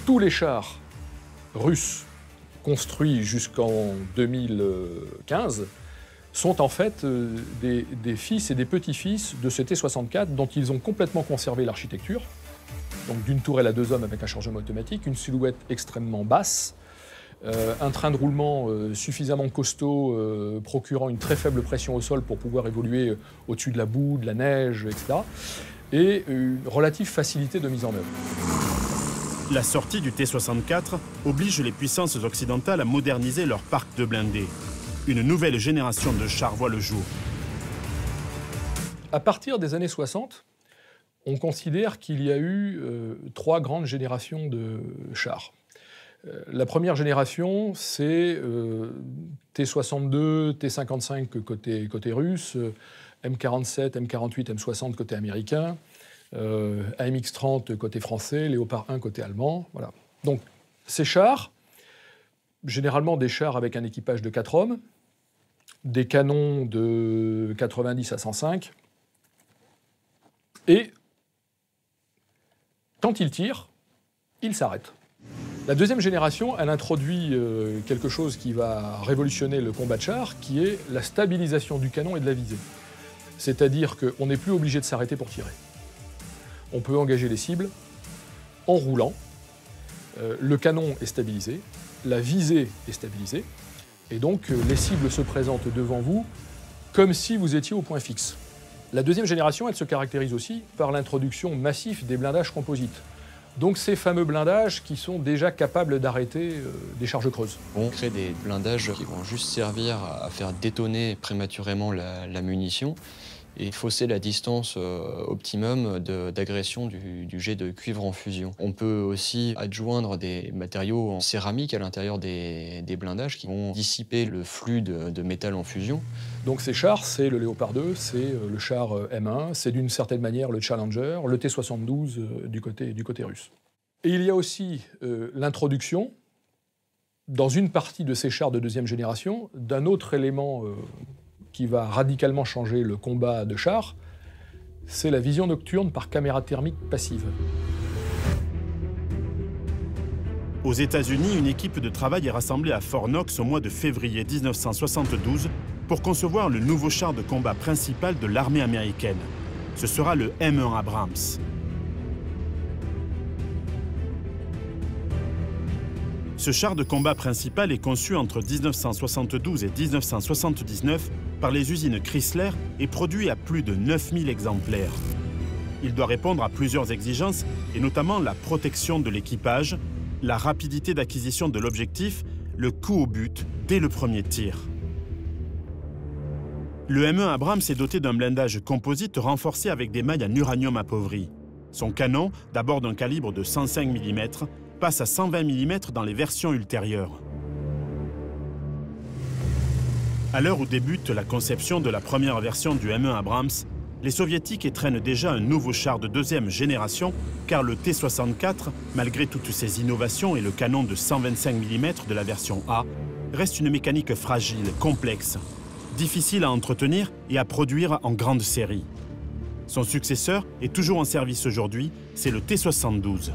Tous les chars russes construits jusqu'en 2015 sont en fait des fils et des petits-fils de ce T-64 dont ils ont complètement conservé l'architecture. Donc d'une tourelle à 2 hommes avec un chargement automatique, une silhouette extrêmement basse, un train de roulement suffisamment costaud, procurant une très faible pression au sol pour pouvoir évoluer au-dessus de la boue, de la neige, etc. Et une relative facilité de mise en œuvre. La sortie du T-64 oblige les puissances occidentales à moderniser leur parc de blindés. Une nouvelle génération de chars voit le jour. À partir des années 60, on considère qu'il y a eu 3 grandes générations de chars. La première génération, c'est T-62, T-55 côté russe, M47, M48, M60 côté américain, AMX-30 côté français, Léopard 1 côté allemand. Voilà. Donc ces chars, généralement des chars avec un équipage de 4 hommes, des canons de 90 à 105, et quand ils tirent, ils s'arrêtent. La deuxième génération, elle introduit quelque chose qui va révolutionner le combat de char, qui est la stabilisation du canon et de la visée. C'est-à-dire qu'on n'est plus obligé de s'arrêter pour tirer. On peut engager les cibles en roulant, le canon est stabilisé, la visée est stabilisée, et donc les cibles se présentent devant vous comme si vous étiez au point fixe. La deuxième génération, elle se caractérise aussi par l'introduction massive des blindages composites. Donc ces fameux blindages qui sont déjà capables d'arrêter des charges creuses. On crée des blindages qui vont juste servir à faire détonner prématurément la munition et fausser la distance optimum d'agression du jet de cuivre en fusion. On peut aussi adjoindre des matériaux en céramique à l'intérieur des blindages qui vont dissiper le flux de métal en fusion. Donc ces chars, c'est le Léopard 2, c'est le char M1, c'est d'une certaine manière le Challenger, le T-72 du côté russe. Et il y a aussi l'introduction, dans une partie de ces chars de deuxième génération, d'un autre élément qui va radicalement changer le combat de chars, c'est la vision nocturne par caméra thermique passive. Aux États-Unis, une équipe de travail est rassemblée à Fort Knox au mois de février 1972 pour concevoir le nouveau char de combat principal de l'armée américaine. Ce sera le M1 Abrams. Ce char de combat principal est conçu entre 1972 et 1979 par les usines Chrysler et produit à plus de 9000 exemplaires. Il doit répondre à plusieurs exigences, et notamment la protection de l'équipage, la rapidité d'acquisition de l'objectif, le coup au but dès le premier tir. Le M1 Abrams est doté d'un blindage composite renforcé avec des mailles en uranium appauvri. Son canon, d'abord d'un calibre de 105 mm, passe à 120 mm dans les versions ultérieures. À l'heure où débute la conception de la première version du M1 Abrams, les soviétiques étrennent déjà un nouveau char de deuxième génération, car le T-64, malgré toutes ses innovations et le canon de 125 mm de la version A, reste une mécanique fragile, complexe, difficile à entretenir et à produire en grande série. Son successeur est toujours en service aujourd'hui, c'est le T-72.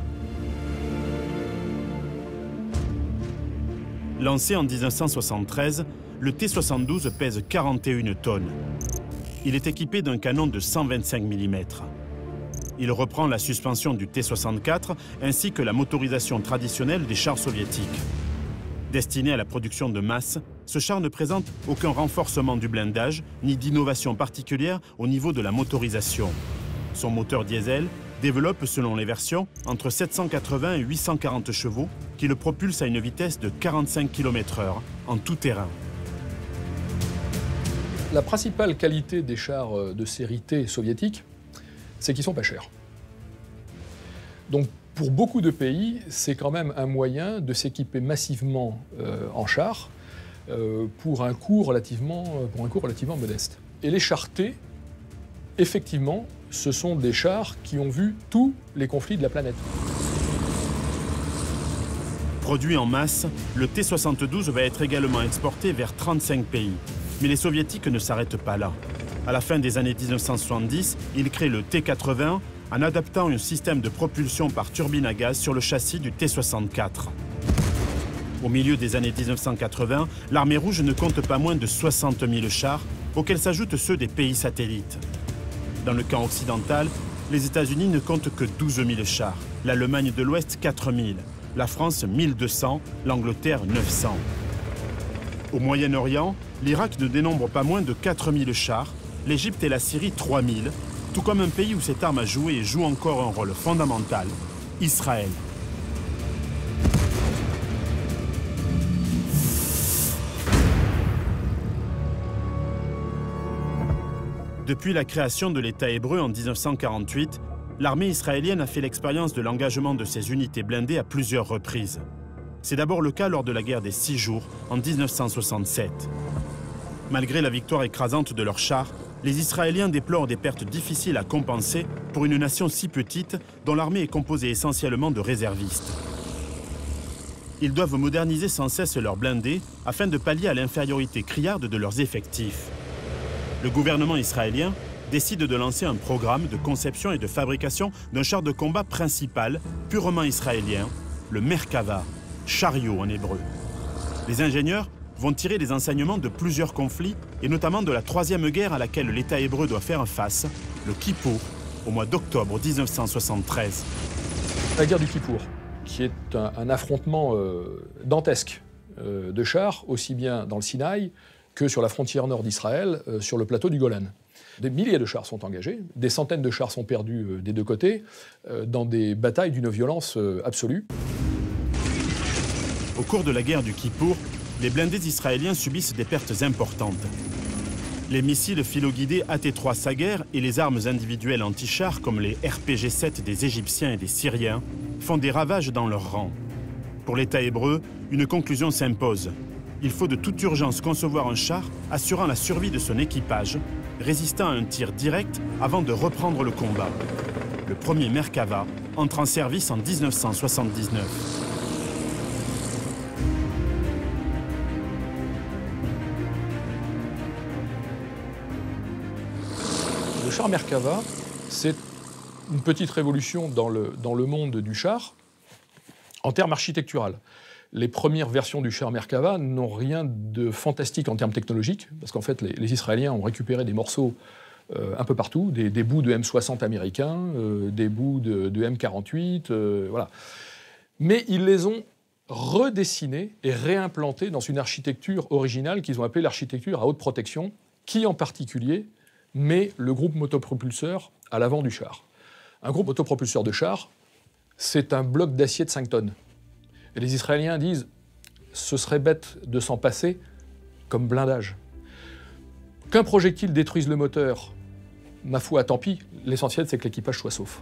Lancé en 1973, le T-72 pèse 41 tonnes. Il est équipé d'un canon de 125 mm. Il reprend la suspension du T-64 ainsi que la motorisation traditionnelle des chars soviétiques. Destiné à la production de masse, ce char ne présente aucun renforcement du blindage ni d'innovation particulière au niveau de la motorisation. Son moteur diesel développe, selon les versions, entre 780 et 840 chevaux qui le propulsent à une vitesse de 45 km/h en tout terrain. La principale qualité des chars de série T soviétiques, c'est qu'ils sont pas chers. Donc pour beaucoup de pays, c'est quand même un moyen de s'équiper massivement en chars pour un coût relativement modeste. Et les chars T, effectivement, ce sont des chars qui ont vu tous les conflits de la planète. Produit en masse, le T-72 va être également exporté vers 35 pays. Mais les soviétiques ne s'arrêtent pas là. À la fin des années 1970, ils créent le T-80 en adaptant un système de propulsion par turbine à gaz sur le châssis du T-64. Au milieu des années 1980, l'armée rouge ne compte pas moins de 60 000 chars, auxquels s'ajoutent ceux des pays satellites. Dans le camp occidental, les États-Unis ne comptent que 12 000 chars, l'Allemagne de l'Ouest 4 000, la France 1 200, l'Angleterre 900. Au Moyen-Orient, l'Irak ne dénombre pas moins de 4 000 chars, l'Égypte et la Syrie 3 000, tout comme un pays où cette arme a joué et joue encore un rôle fondamental, Israël. Depuis la création de l'État hébreu en 1948, l'armée israélienne a fait l'expérience de l'engagement de ses unités blindées à plusieurs reprises. C'est d'abord le cas lors de la guerre des 6 jours en 1967. Malgré la victoire écrasante de leurs chars, les Israéliens déplorent des pertes difficiles à compenser pour une nation si petite dont l'armée est composée essentiellement de réservistes. Ils doivent moderniser sans cesse leurs blindés afin de pallier à l'infériorité criarde de leurs effectifs. Le gouvernement israélien décide de lancer un programme de conception et de fabrication d'un char de combat principal, purement israélien, le Merkava, chariot en hébreu. Les ingénieurs vont tirer les enseignements de plusieurs conflits, et notamment de la troisième guerre à laquelle l'État hébreu doit faire face, le Kippour, au mois d'octobre 1973. La guerre du Kippour, qui est un affrontement dantesque de chars, aussi bien dans le Sinaï que sur la frontière nord d'Israël, sur le plateau du Golan. Des milliers de chars sont engagés, des centaines de chars sont perdus des deux côtés, dans des batailles d'une violence absolue. Au cours de la guerre du Kippour, les blindés israéliens subissent des pertes importantes. Les missiles filoguidés AT-3 Sager et les armes individuelles anti-chars comme les RPG-7 des Égyptiens et des Syriens font des ravages dans leurs rangs. Pour l'État hébreu, une conclusion s'impose. Il faut de toute urgence concevoir un char assurant la survie de son équipage, résistant à un tir direct avant de reprendre le combat. Le premier Merkava entre en service en 1979. Le char Merkava, c'est une petite révolution dans le monde du char en termes architectural. Les premières versions du char Merkava n'ont rien de fantastique en termes technologiques, parce qu'en fait, les Israéliens ont récupéré des morceaux un peu partout, des bouts de M60 américains, des bouts de M48, voilà. Mais ils les ont redessinés et réimplantés dans une architecture originale qu'ils ont appelée l'architecture à haute protection, qui en particulier met le groupe motopropulseur à l'avant du char. Un groupe motopropulseur de char, c'est un bloc d'acier de 5 tonnes. Et les Israéliens disent « ce serait bête de s'en passer comme blindage ». Qu'un projectile détruise le moteur, ma foi, tant pis, l'essentiel c'est que l'équipage soit sauf.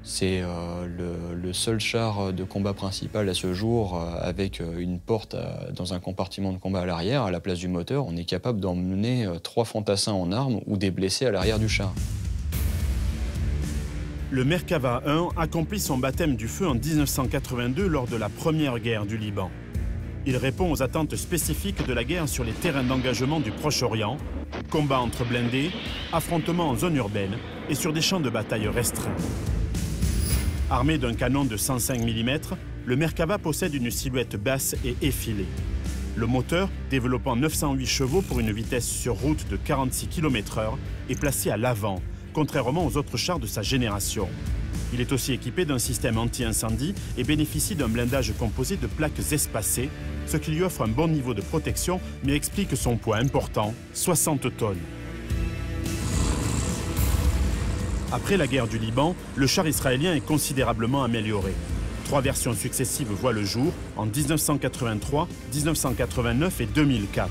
C'est le seul char de combat principal à ce jour avec une porte dans un compartiment de combat à l'arrière, à la place du moteur. On est capable d'emmener 3 fantassins en armes ou des blessés à l'arrière du char. Le Merkava 1 accomplit son baptême du feu en 1982 lors de la première guerre du Liban. Il répond aux attentes spécifiques de la guerre sur les terrains d'engagement du Proche-Orient, combats entre blindés, affrontements en zone urbaine et sur des champs de bataille restreints. Armé d'un canon de 105 mm, le Merkava possède une silhouette basse et effilée. Le moteur, développant 908 chevaux pour une vitesse sur route de 46 km/h, est placé à l'avant, contrairement aux autres chars de sa génération. Il est aussi équipé d'un système anti-incendie et bénéficie d'un blindage composé de plaques espacées, ce qui lui offre un bon niveau de protection, mais explique son poids important, 60 tonnes. Après la guerre du Liban, le char israélien est considérablement amélioré. 3 versions successives voient le jour en 1983, 1989 et 2004.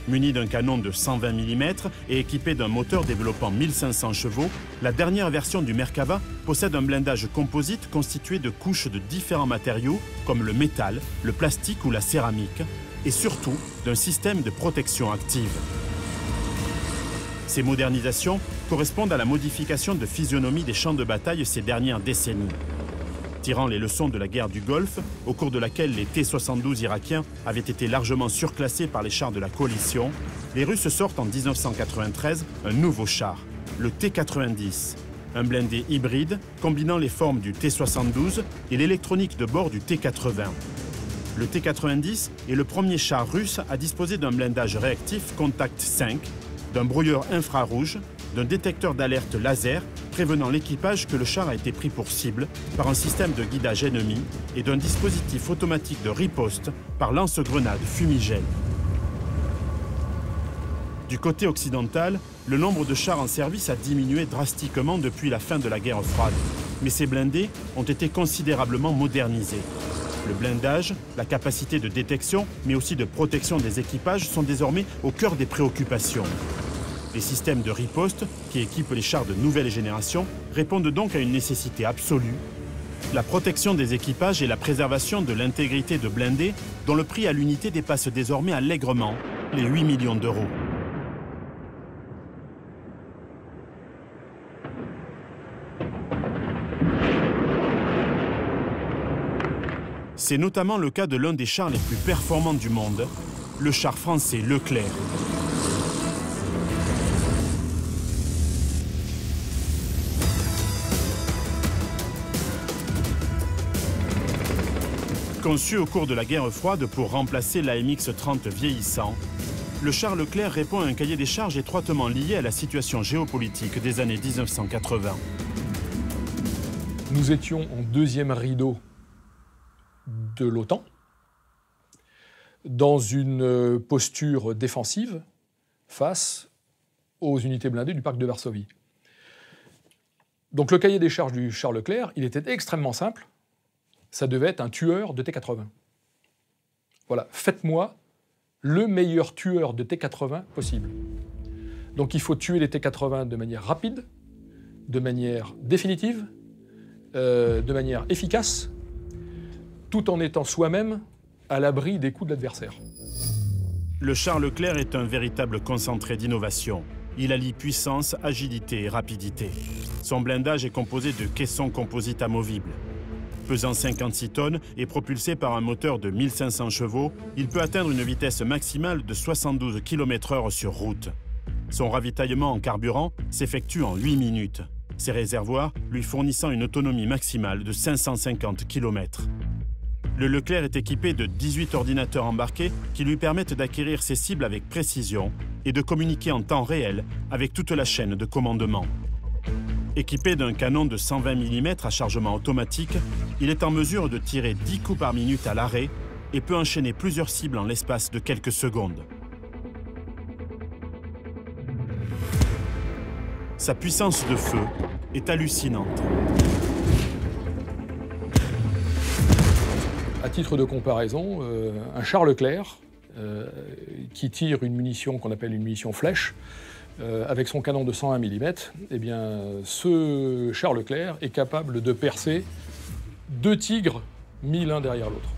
Muni d'un canon de 120 mm et équipé d'un moteur développant 1500 chevaux, la dernière version du Merkava possède un blindage composite constitué de couches de différents matériaux comme le métal, le plastique ou la céramique, et surtout d'un système de protection active. Ces modernisations correspondent à la modification de physionomie des champs de bataille ces dernières décennies. Tirant les leçons de la guerre du Golfe, au cours de laquelle les T-72 irakiens avaient été largement surclassés par les chars de la coalition, les Russes sortent en 1993 un nouveau char, le T-90, un blindé hybride combinant les formes du T-72 et l'électronique de bord du T-80. Le T-90 est le premier char russe à disposer d'un blindage réactif Contact 5, d'un brouilleur infrarouge, d'un détecteur d'alerte laser prévenant l'équipage que le char a été pris pour cible par un système de guidage ennemi et d'un dispositif automatique de riposte par lance-grenades fumigène. Du côté occidental, le nombre de chars en service a diminué drastiquement depuis la fin de la guerre froide, mais ces blindés ont été considérablement modernisés. Le blindage, la capacité de détection, mais aussi de protection des équipages sont désormais au cœur des préoccupations. Les systèmes de riposte, qui équipent les chars de nouvelle génération, répondent donc à une nécessité absolue, la protection des équipages et la préservation de l'intégrité de blindés, dont le prix à l'unité dépasse désormais allègrement les 8 millions d'euros. C'est notamment le cas de l'un des chars les plus performants du monde, le char français Leclerc. Conçu au cours de la guerre froide pour remplacer l'AMX-30 vieillissant, le char Leclerc répond à un cahier des charges étroitement lié à la situation géopolitique des années 1980. Nous étions en deuxième rideau de l'OTAN, dans une posture défensive face aux unités blindées du parc de Varsovie. Donc le cahier des charges du char Leclerc, il était extrêmement simple. Ça devait être un tueur de T-80. Voilà, faites-moi le meilleur tueur de T-80 possible. Donc il faut tuer les T-80 de manière rapide, de manière définitive, de manière efficace, tout en étant soi-même à l'abri des coups de l'adversaire. Le char Leclerc est un véritable concentré d'innovation. Il allie puissance, agilité et rapidité. Son blindage est composé de caissons composites amovibles. Pesant 56 tonnes et propulsé par un moteur de 1500 chevaux, il peut atteindre une vitesse maximale de 72 km/h sur route. Son ravitaillement en carburant s'effectue en 8 minutes, ses réservoirs lui fournissant une autonomie maximale de 550 km. Le Leclerc est équipé de 18 ordinateurs embarqués qui lui permettent d'acquérir ses cibles avec précision et de communiquer en temps réel avec toute la chaîne de commandement. Équipé d'un canon de 120 mm à chargement automatique, il est en mesure de tirer 10 coups par minute à l'arrêt et peut enchaîner plusieurs cibles en l'espace de quelques secondes. Sa puissance de feu est hallucinante. À titre de comparaison, un char Leclerc qui tire une munition qu'on appelle une munition flèche, avec son canon de 101 mm, eh bien, ce char Leclerc est capable de percer 2 tigres mis l'un derrière l'autre.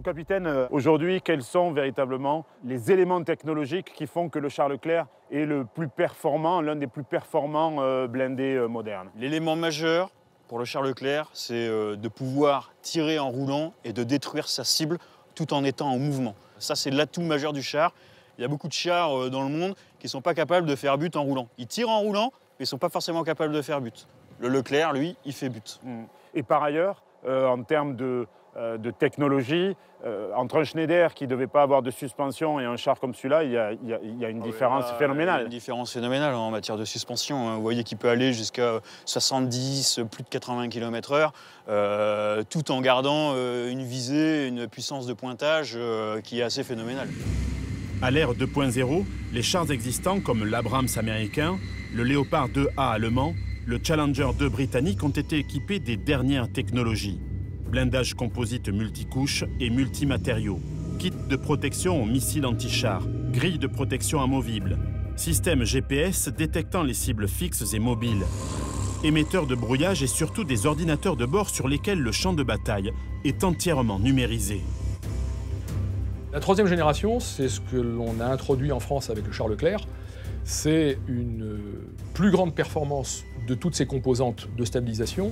Capitaine, aujourd'hui, quels sont véritablement les éléments technologiques qui font que le char Leclerc est le plus performant, l'un des plus performants blindés modernes? L'élément majeur pour le char Leclerc, c'est de pouvoir tirer en roulant et de détruire sa cible tout en étant en mouvement. Ça, c'est l'atout majeur du char. Il y a beaucoup de chars dans le monde qui ne sont pas capables de faire but en roulant. Ils tirent en roulant, mais ils ne sont pas forcément capables de faire but. Le Leclerc, lui, il fait but. Et par ailleurs, en termes de technologie, entre un Schneider qui ne devait pas avoir de suspension et un char comme celui-là, il y a une différence phénoménale. Il y a une différence phénoménale en matière de suspension. Vous voyez qu'il peut aller jusqu'à 70, plus de 80 km/h, tout en gardant une visée, une puissance de pointage qui est assez phénoménale. À l'ère 2.0, les chars existants comme l'Abrams américain, le Léopard 2A allemand, le Challenger 2 britannique ont été équipés des dernières technologies. Blindage composite multicouche et multimatériaux, kit de protection aux missiles anti-chars, grille de protection amovible, système GPS détectant les cibles fixes et mobiles, émetteurs de brouillage et surtout des ordinateurs de bord sur lesquels le champ de bataille est entièrement numérisé. La troisième génération, c'est ce que l'on a introduit en France avec le char Leclerc. C'est une plus grande performance de toutes ces composantes de stabilisation,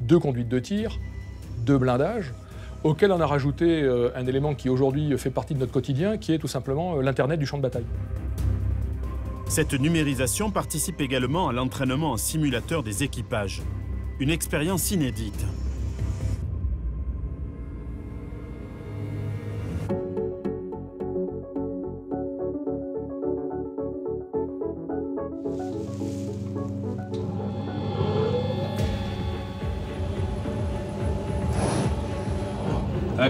de conduite de tir, de blindage, auquel on a rajouté un élément qui aujourd'hui fait partie de notre quotidien, qui est tout simplement l'Internet du champ de bataille. Cette numérisation participe également à l'entraînement en simulateur des équipages. Une expérience inédite.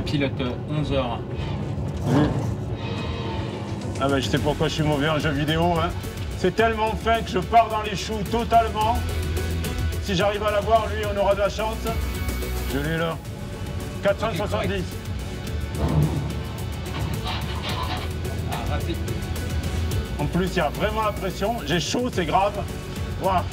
Pilote 11h. Ah ben, je sais pourquoi je suis mauvais en jeu vidéo. Hein. C'est tellement fin que je pars dans les choux totalement. Si j'arrive à l'avoir, lui, on aura de la chance. Je l'ai là. 470. Rapide. En plus, il y a vraiment la pression. J'ai chaud, c'est grave. Voilà.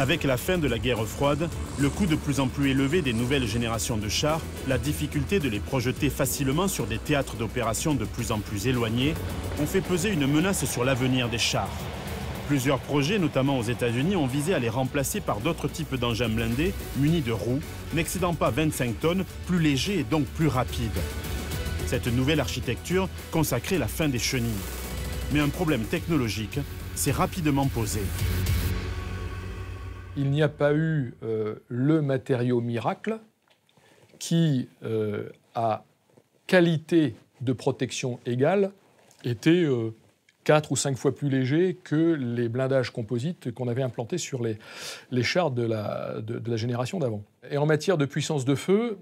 Avec la fin de la guerre froide, le coût de plus en plus élevé des nouvelles générations de chars, la difficulté de les projeter facilement sur des théâtres d'opération de plus en plus éloignés, ont fait peser une menace sur l'avenir des chars. Plusieurs projets, notamment aux États-Unis, ont visé à les remplacer par d'autres types d'engins blindés munis de roues, n'excédant pas 25 tonnes, plus légers et donc plus rapides. Cette nouvelle architecture consacrait la fin des chenilles. Mais un problème technologique s'est rapidement posé. Il n'y a pas eu le matériau miracle qui, à qualité de protection égale, était 4 ou 5 fois plus léger que les blindages composites qu'on avait implantés sur les chars de la génération d'avant. Et en matière de puissance de feu,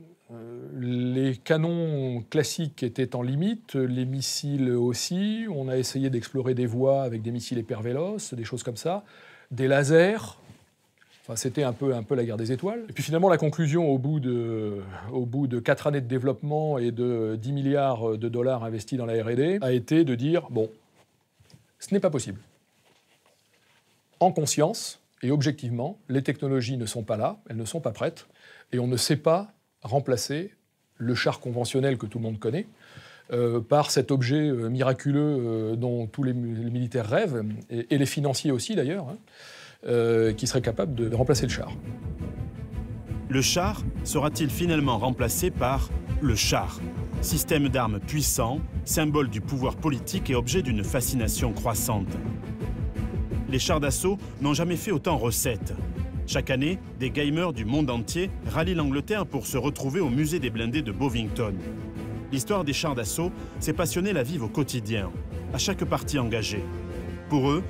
les canons classiques étaient en limite, les missiles aussi. On a essayé d'explorer des voies avec des missiles hypervéloces, des choses comme ça, des lasers. Enfin, c'était un peu la guerre des étoiles. Et puis finalement, la conclusion, au bout de 4 années de développement et de 10 milliards de dollars investis dans la R&D, a été de dire, bon, ce n'est pas possible. En conscience et objectivement, les technologies ne sont pas là, elles ne sont pas prêtes, et on ne sait pas remplacer le char conventionnel que tout le monde connaît par cet objet miraculeux dont tous les militaires rêvent, et les financiers aussi d'ailleurs, hein, qui serait capable de remplacer le char. Le char sera-t-il finalement remplacé par le char? Système d'armes puissant, symbole du pouvoir politique et objet d'une fascination croissante. Les chars d'assaut n'ont jamais fait autant recette. Chaque année, des gamers du monde entier rallient l'Angleterre pour se retrouver au musée des blindés de Bovington. L'histoire des chars d'assaut, ces passionnés la vivent au quotidien, à chaque partie engagée. Pour eux,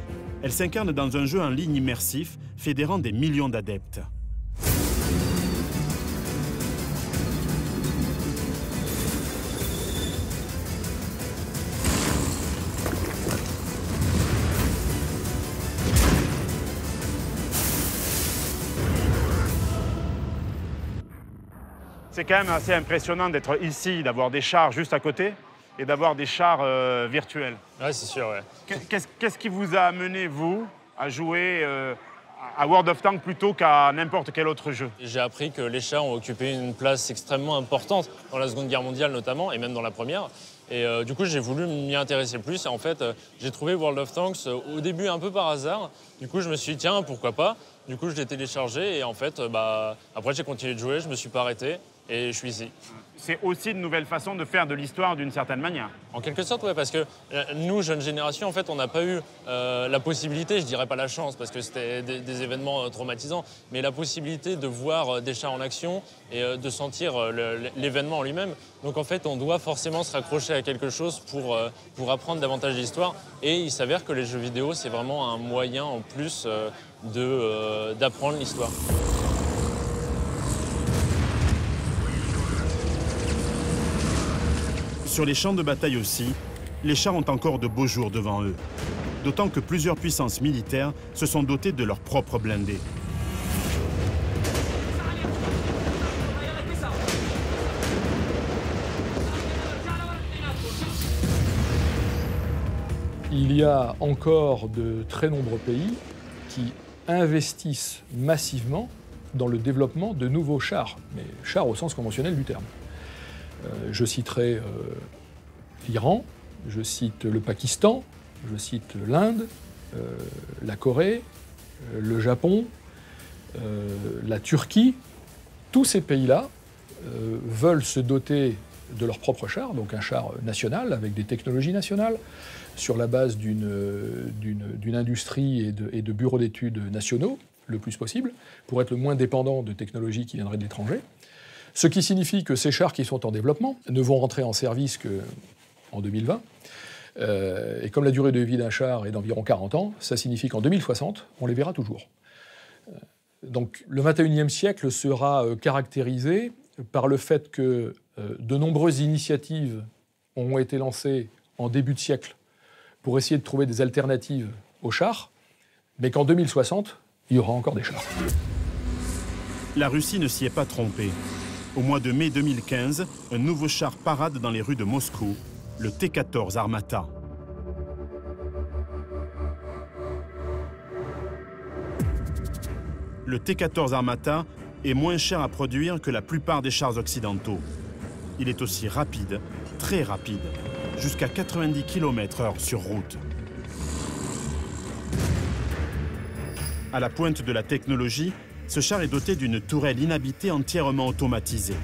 elle s'incarne dans un jeu en ligne immersif, fédérant des millions d'adeptes. C'est quand même assez impressionnant d'être ici, d'avoir des chars juste à côté et d'avoir des chars virtuels. Ouais, c'est sûr, ouais. Qu'est-ce qui vous a amené, vous, à jouer à World of Tanks plutôt qu'à n'importe quel autre jeu. J'ai appris que les chars ont occupé une place extrêmement importante dans la Seconde Guerre mondiale notamment, et même dans la Première. Et du coup, j'ai voulu m'y intéresser plus. Et en fait, j'ai trouvé World of Tanks au début un peu par hasard. Du coup, je me suis dit, tiens, pourquoi pas. Du coup, je l'ai téléchargé et en fait, après, j'ai continué de jouer, je me suis pas arrêté et je suis ici. C'est aussi une nouvelle façon de faire de l'histoire d'une certaine manière. En quelque sorte, oui, parce que nous, jeunes générations, en fait, on n'a pas eu la possibilité, je dirais pas la chance, parce que c'était des événements traumatisants, mais la possibilité de voir des chars en action et de sentir l'événement en lui-même. Donc en fait, on doit forcément se raccrocher à quelque chose pour apprendre davantage l'histoire. Et il s'avère que les jeux vidéo, c'est vraiment un moyen en plus d'apprendre l'histoire. Sur les champs de bataille aussi, les chars ont encore de beaux jours devant eux. D'autant que plusieurs puissances militaires se sont dotées de leurs propres blindés. Il y a encore de très nombreux pays qui investissent massivement dans le développement de nouveaux chars, mais chars au sens conventionnel du terme. Je citerai l'Iran, je cite le Pakistan, je cite l'Inde, la Corée, le Japon, la Turquie. Tous ces pays-là veulent se doter de leur propre char, donc un char national avec des technologies nationales, sur la base d'une industrie et de bureaux d'études nationaux, le plus possible, pour être le moins dépendant de technologies qui viendraient de l'étranger. Ce qui signifie que ces chars qui sont en développement ne vont rentrer en service qu'en 2020. Et comme la durée de vie d'un char est d'environ 40 ans, ça signifie qu'en 2060, on les verra toujours. Donc le 21e siècle sera caractérisé par le fait que de nombreuses initiatives ont été lancées en début de siècle pour essayer de trouver des alternatives aux chars, mais qu'en 2060, il y aura encore des chars. La Russie ne s'y est pas trompée. Au mois de mai 2015, un nouveau char parade dans les rues de Moscou, le T-14 Armata. Le T-14 Armata est moins cher à produire que la plupart des chars occidentaux. Il est aussi rapide, très rapide, jusqu'à 90 km/h sur route. À la pointe de la technologie, ce char est doté d'une tourelle inhabitée entièrement automatisée.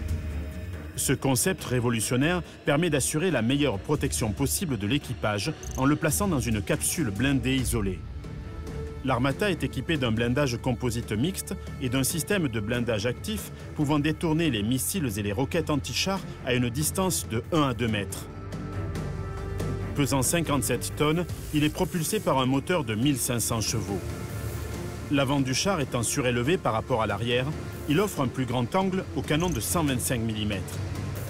Ce concept révolutionnaire permet d'assurer la meilleure protection possible de l'équipage en le plaçant dans une capsule blindée isolée. L'Armata est équipé d'un blindage composite mixte et d'un système de blindage actif pouvant détourner les missiles et les roquettes anti-chars à une distance de 1 à 2 mètres. Pesant 57 tonnes, il est propulsé par un moteur de 1500 chevaux. L'avant du char étant surélevé par rapport à l'arrière, il offre un plus grand angle au canon de 125 mm.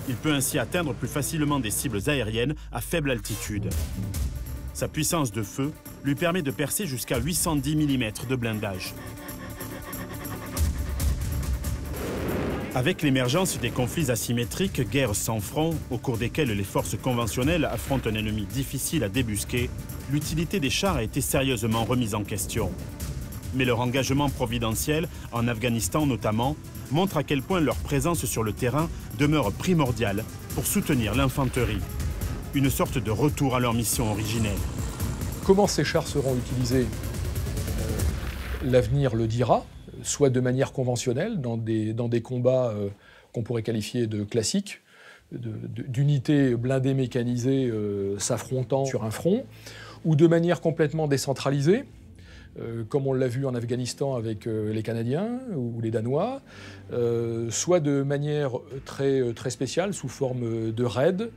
Il peut ainsi atteindre plus facilement des cibles aériennes à faible altitude. Sa puissance de feu lui permet de percer jusqu'à 810 mm de blindage. Avec l'émergence des conflits asymétriques, guerres sans front, au cours desquelles les forces conventionnelles affrontent un ennemi difficile à débusquer, l'utilité des chars a été sérieusement remise en question. Mais leur engagement providentiel, en Afghanistan notamment, montre à quel point leur présence sur le terrain demeure primordiale pour soutenir l'infanterie. Une sorte de retour à leur mission originelle. Comment ces chars seront utilisés ? L'avenir le dira, soit de manière conventionnelle, dans des combats qu'on pourrait qualifier de classiques, d'unités blindées mécanisées s'affrontant sur un front, ou de manière complètement décentralisée, comme on l'a vu en Afghanistan avec les Canadiens ou les Danois, soit de manière très spéciale, sous forme de raids.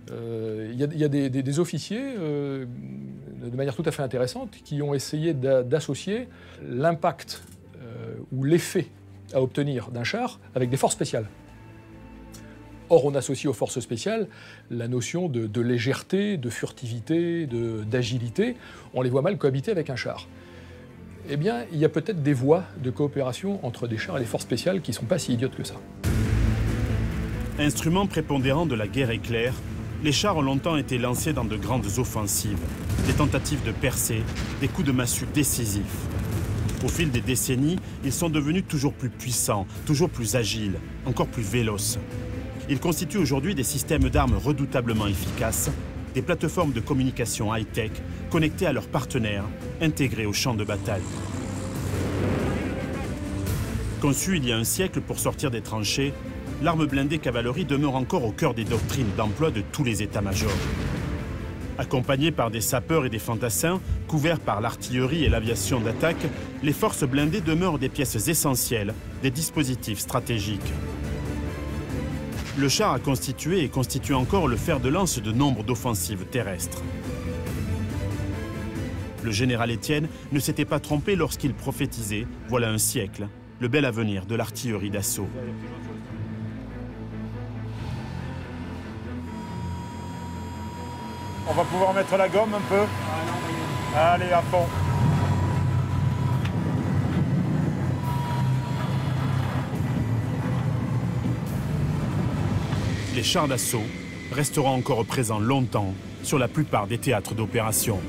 Il y a des officiers, de manière tout à fait intéressante, qui ont essayé d'associer l'impact ou l'effet à obtenir d'un char avec des forces spéciales. Or, on associe aux forces spéciales la notion de légèreté, de furtivité, d'agilité. On les voit mal cohabiter avec un char. Eh bien, il y a peut-être des voies de coopération entre des chars et les forces spéciales qui ne sont pas si idiotes que ça. Instrument prépondérant de la guerre éclair, les chars ont longtemps été lancés dans de grandes offensives, des tentatives de percée, des coups de massue décisifs. Au fil des décennies, ils sont devenus toujours plus puissants, toujours plus agiles, encore plus véloces. Ils constituent aujourd'hui des systèmes d'armes redoutablement efficaces, des plateformes de communication high-tech connectées à leurs partenaires, intégrées au champ de bataille. Conçue il y a un siècle pour sortir des tranchées, l'arme blindée cavalerie demeure encore au cœur des doctrines d'emploi de tous les états-majors. Accompagnés par des sapeurs et des fantassins, couverts par l'artillerie et l'aviation d'attaque, les forces blindées demeurent des pièces essentielles des dispositifs stratégiques. Le char a constitué et constitue encore le fer de lance de nombre d'offensives terrestres. Le général Étienne ne s'était pas trompé lorsqu'il prophétisait, voilà un siècle, le bel avenir de l'artillerie d'assaut. On va pouvoir mettre la gomme un peu. Allez, à fond. Les chars d'assaut resteront encore présents longtemps sur la plupart des théâtres d'opération.